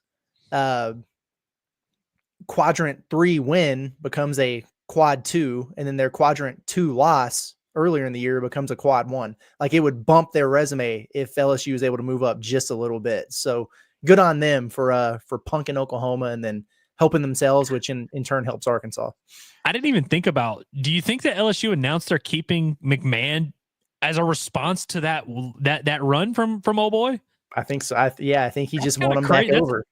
quadrant 3 win becomes a quad 2, and then their quadrant 2 loss earlier in the year becomes a quad 1. Like it would bump their resume if LSU is able to move up just a little bit. So good on them for punking Oklahoma and then helping themselves, which in turn helps Arkansas. I didn't even think about, do you think that LSU announced they're keeping McMahon as a response to that run from old boy? I think so. I think he just won them back over.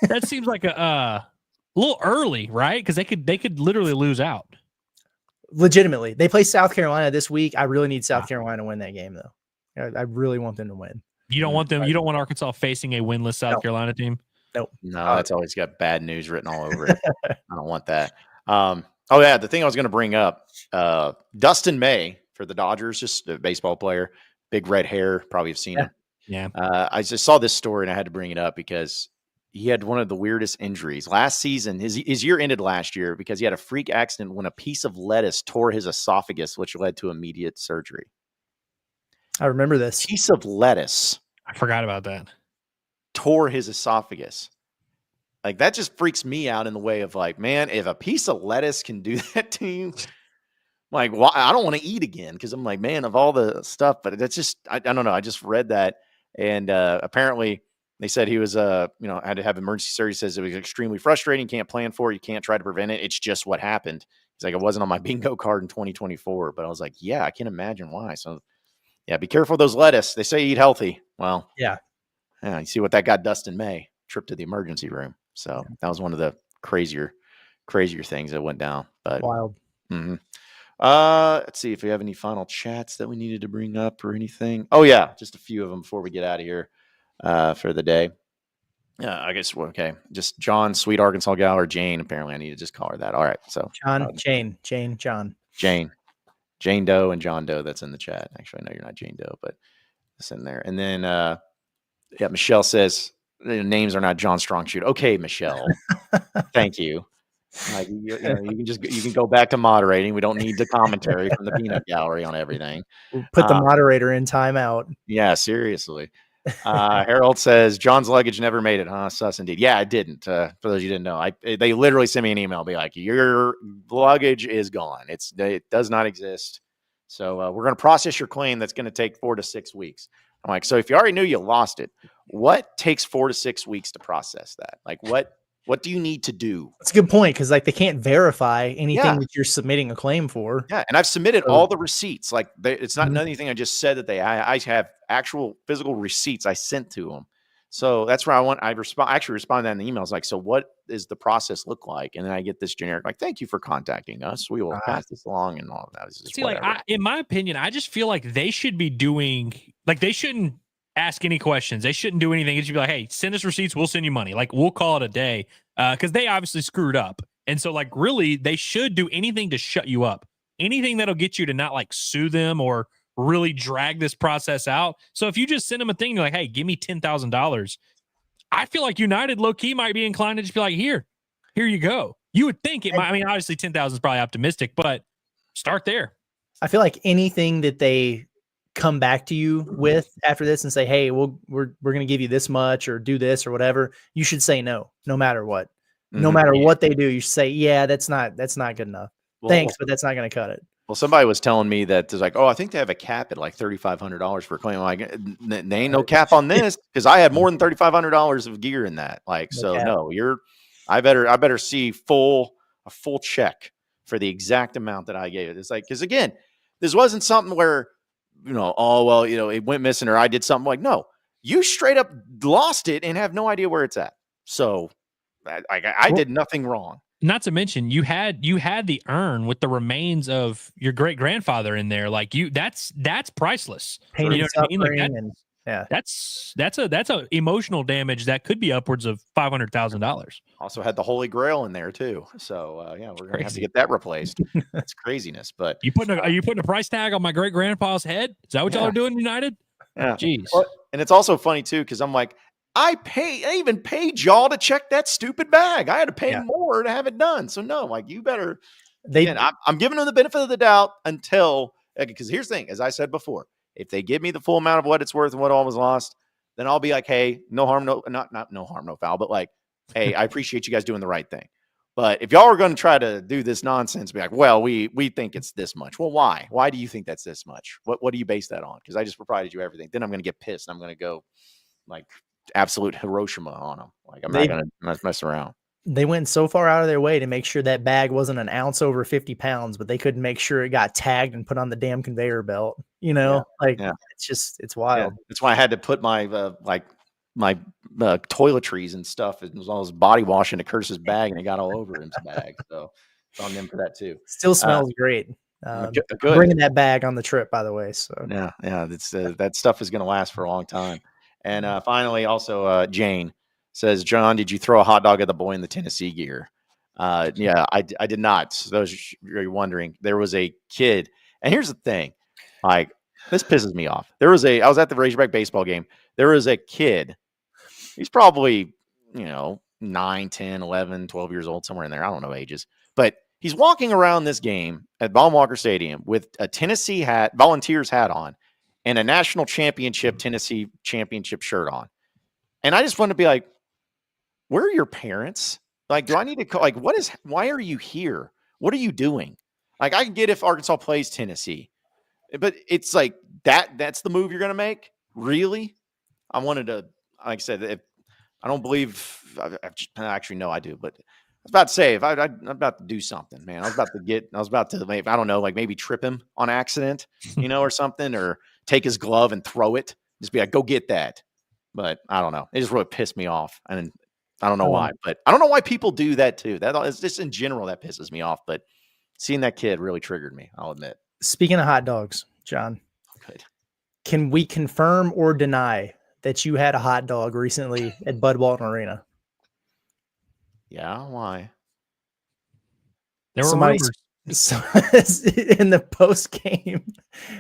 That seems like a little early, right? Because they could literally lose out. Legitimately, they play South Carolina this week. I really need South Carolina to win that game, though. I really want them to win. You don't want them. You don't want Arkansas facing a winless South Carolina team. Nope. No, that's always got bad news written all over it. I don't want that. Oh yeah, the thing I was going to bring up, Dustin May for the Dodgers, just a baseball player, big red hair. Probably have seen him. Yeah. I just saw this story and I had to bring it up because he had one of the weirdest injuries last season. His year ended last year because he had a freak accident when a piece of lettuce tore his esophagus, which led to immediate surgery. I remember this. Piece of lettuce. I forgot about that. Tore his esophagus. Like, that just freaks me out in the way of like, man, if a piece of lettuce can do that to you, like, why? I don't want to eat again because I'm like, man, of all the stuff, but that's just, I don't know. I just read that. And apparently they said he was, had to have emergency surgery. He says it was extremely frustrating. Can't plan for it. You can't try to prevent it. It's just what happened. He's like, it wasn't on my bingo card in 2024, but I was like, yeah, I can't imagine why. So yeah, be careful of those lettuce. They say eat healthy. Well, yeah, you see what that got Dustin May, trip to the emergency room. So that was one of the crazier things that went down. But wild. Mm-hmm. Let's see if we have any final chats that we needed to bring up or anything. Oh yeah, just a few of them before we get out of here for the day. Yeah, I guess okay. Just John, sweet Arkansas gal, or Jane. Apparently, I need to just call her that. All right, so John, Jane Doe and John Doe. That's in the chat. Actually, no, you're not Jane Doe, but it's in there. And then Michelle says the names are not John Strong Shoot. Okay, Michelle, thank you. Like you can go back to moderating. We don't need the commentary from the peanut gallery on everything. We'll put the moderator in timeout. Yeah, seriously. Harold says John's luggage never made it, huh? Sus indeed. Yeah, it didn't. For those you didn't know, they literally sent me an email, be like, your luggage is gone. It does not exist. So we're going to process your claim. That's going to take 4 to 6 weeks. I'm like, so if you already knew you lost it, what takes 4 to 6 weeks to process that? Like, what do you need to do? That's a good point, because like they can't verify anything that you're submitting a claim for. Yeah, and I've submitted all the receipts. Like it's not anything I just said that I have actual physical receipts I sent to them. So that's where I actually respond to that in the emails. Like, so what is the process look like? And then I get this generic, like, thank you for contacting us. We will pass this along and all of that. It's just in my opinion, I just feel like they should be doing, like, they shouldn't ask any questions. They shouldn't do anything. It should be like, hey, send us receipts. We'll send you money. Like, we'll call it a day. Because they obviously screwed up. And so, like, really, they should do anything to shut you up. Anything that'll get you to not, like, sue them or really drag this process out. So if you just send them a thing, you're like, hey, give me $10,000. I feel like United low-key might be inclined to just be like, here you go. You would think it might. I mean, obviously 10,000 is probably optimistic, but start there. I feel like anything that they come back to you with after this and say, hey, we're going to give you this much or do this or whatever, you should say no matter what. No matter what they do, you should say, yeah, that's not good enough. Thanks, but that's not going to cut it. Well, somebody was telling me that there's like, oh, I think they have a cap at like $3,500 for a claim. Like, they ain't no cap on this, because I had more than $3,500 of gear in that. Like, I better see a full check for the exact amount that I gave it. It's like, because again, this wasn't something where, it went missing or I did something. Like, no, you straight up lost it and have no idea where it's at. So I did nothing wrong. Not to mention, you had the urn with the remains of your great grandfather in there. Like, that's priceless. Pain, you know what I mean? Like that's a emotional damage that could be upwards of $500,000. Also had the Holy Grail in there too. So we're gonna have to get that replaced. That's craziness. But are you putting a price tag on my great grandpa's head? Is that what y'all are doing, United? Yeah. Jeez. Well, and it's also funny too, because I'm like, I even paid y'all to check that stupid bag. I had to pay more to have it done. So no, like, you better. I'm giving them the benefit of the doubt until, because here's the thing, as I said before, if they give me the full amount of what it's worth and what all was lost, then I'll be like, hey, no harm, no harm, no foul, but like, hey, I appreciate you guys doing the right thing. But if y'all are going to try to do this nonsense, be like, well, we think it's this much. Well, why? Why do you think that's this much? What do you base that on? Because I just provided you everything. Then I'm going to get pissed. And I'm going to go like absolute Hiroshima on them. Like, I'm not going to mess around. They went so far out of their way to make sure that bag wasn't an ounce over 50 pounds, but they couldn't make sure it got tagged and put on the damn conveyor belt. It's wild. Yeah. That's why I had to put my my toiletries and stuff. It was all his body wash into Curtis's bag, and it got all over his bag. So it's on them for that too. Still smells great. Good. Bringing that bag on the trip, by the way. So yeah, it's that stuff is going to last for a long time. And finally, also Jane says, John, did you throw a hot dog at the boy in the Tennessee gear? Yeah, I did not. So those you're wondering, there was a kid, and here's the thing, like this pisses me off. I was at the Razorback baseball game. There was a kid. He's probably 9, 10, 11, 12 years old, somewhere in there. I don't know ages, but he's walking around this game at Baum-Walker Stadium with a Tennessee Volunteers hat on, and a national championship Tennessee championship shirt on. And I just want to be like, where are your parents? Like, do I need to call? Like, why are you here? What are you doing? Like, I can get if Arkansas plays Tennessee, but it's like that's the move you're going to make. Really? I wanted to, like I said, I don't believe, actually, no, I do, but I was about to say, I'm about to do something, man. I was about to, I don't know, like maybe trip him on accident, or something, or take his glove and throw it. Just be like, go get that. But I don't know. It just really pissed me off. And I don't know why, but I don't know why people do that too. That is just in general, that pisses me off. But seeing that kid really triggered me, I'll admit. Speaking of hot dogs, John, good. Can we confirm or deny that you had a hot dog recently at Bud Walton Arena? Yeah, why? There were rumors. In the post game.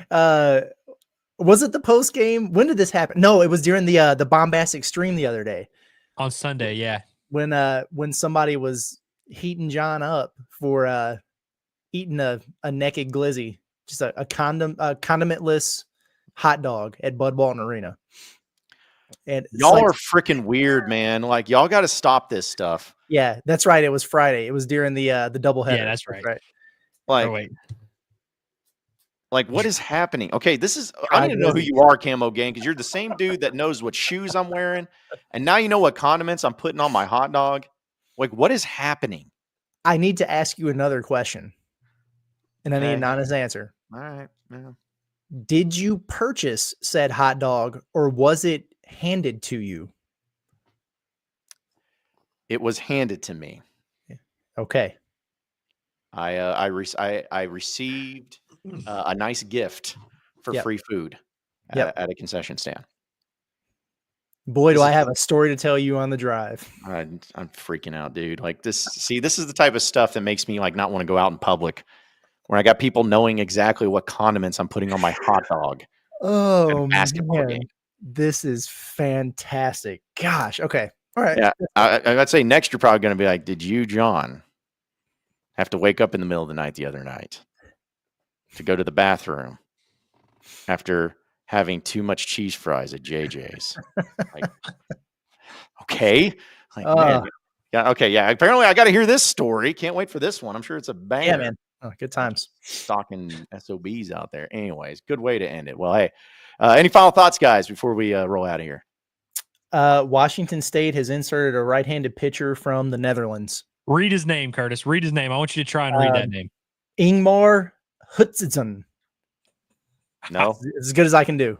Was it the post game? When did this happen? No, it was during the bombastic stream the other day. On Sunday, yeah. When somebody was heating John up for eating a naked glizzy, just a condimentless hot dog at Bud Walton Arena. And y'all are freaking weird, man. Like, y'all got to stop this stuff. Yeah, that's right. It was Friday. It was during the doubleheader. Yeah, that's right. Like, what is happening? Okay, I need to know who you are, Camo Gang, because you're the same dude that knows what shoes I'm wearing, and now you know what condiments I'm putting on my hot dog. Like, what is happening? I need to ask you another question, and I need an honest answer. All right, man. Did you purchase said hot dog, or was it handed to you? It was handed to me. Okay. I received a nice gift for free food at a concession stand. Boy, do I have a story to tell you on the drive. I'm freaking out, dude. Like this. See, this is the type of stuff that makes me like not want to go out in public, where I got people knowing exactly what condiments I'm putting on my hot dog. Oh, basketball game. This is fantastic. Gosh. Okay. All right. Yeah. I'd say next you're probably going to be like, did you, John, have to wake up in the middle of the night the other night to go to the bathroom after having too much cheese fries at JJ's? Like, okay. Like, man. Yeah. Okay. Yeah. Apparently I got to hear this story. Can't wait for this one. I'm sure it's a banger. Yeah, man. Oh, good times. Stalking SOBs out there. Anyways, good way to end it. Well, hey, any final thoughts, guys, before we roll out of here? Washington State has inserted a right-handed pitcher from the Netherlands. Read his name, Curtis. Read his name. I want you to try and read that name. Ingmar Hutchinson. No. As good as I can do.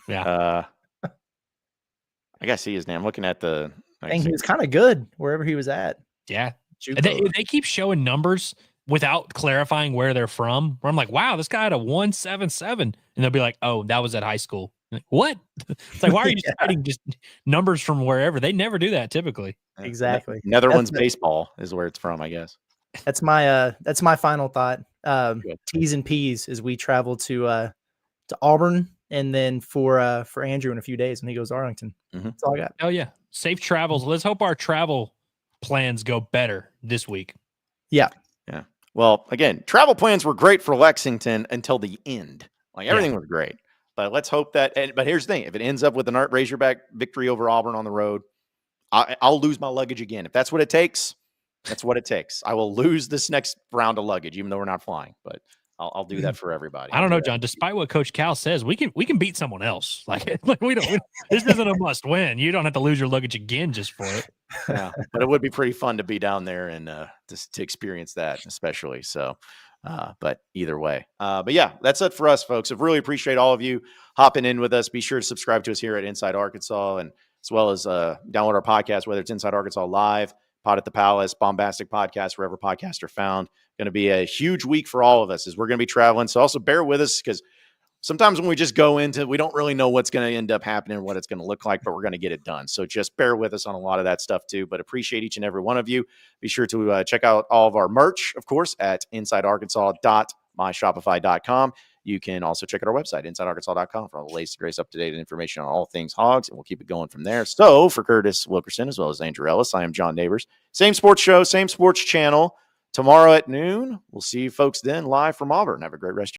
Yeah. I got to see his name. I'm looking at the. And he was kind of good wherever he was at. Yeah. They keep showing numbers without clarifying where they're from. Where I'm like, wow, this guy had a 177. And they'll be like, oh, that was at high school. Like, what? It's like, why are you citing just numbers from wherever? They never do that typically. Exactly. Netherlands baseball is where it's from, I guess. That's my final thought. T's and P's as we travel to Auburn, and then for Andrew in a few days when he goes to Arlington. Mm-hmm. That's all I got. Oh yeah. Safe travels. Let's hope our travel plans go better this week. Yeah. Yeah. Well, again, travel plans were great for Lexington until the end. Like everything was great. But let's hope that. But here's the thing: if it ends up with an Razorback victory over Auburn on the road, I'll lose my luggage again. If that's what it takes, that's what it takes. I will lose this next round of luggage, even though we're not flying. But I'll do that for everybody. I don't know, John. Despite what Coach Cal says, we can beat someone else. Like we don't. This isn't a must win. You don't have to lose your luggage again just for it. Yeah, but it would be pretty fun to be down there and to experience that, especially. So. But either way, but yeah, that's it for us, folks. I really appreciate all of you hopping in with us. Be sure to subscribe to us here at Inside Arkansas, and as well as download our podcast, whether it's Inside Arkansas Live, Pod at the Palace, Bombastic Podcast, wherever podcasts are found. Going to be a huge week for all of us as we're going to be traveling. So also bear with us because sometimes when we just go into, we don't really know what's going to end up happening and what it's going to look like, but we're going to get it done. So just bear with us on a lot of that stuff too, but appreciate each and every one of you. Be sure to check out all of our merch, of course, at insidearkansas.myshopify.com. You can also check out our website, insidearkansas.com, for all the latest, greatest up-to-date information on all things Hogs, and we'll keep it going from there. So for Curtis Wilkerson, as well as Andrew Ellis, I am John Neighbors. Same sports show, same sports channel. Tomorrow at noon. We'll see you folks then live from Auburn. Have a great rest of your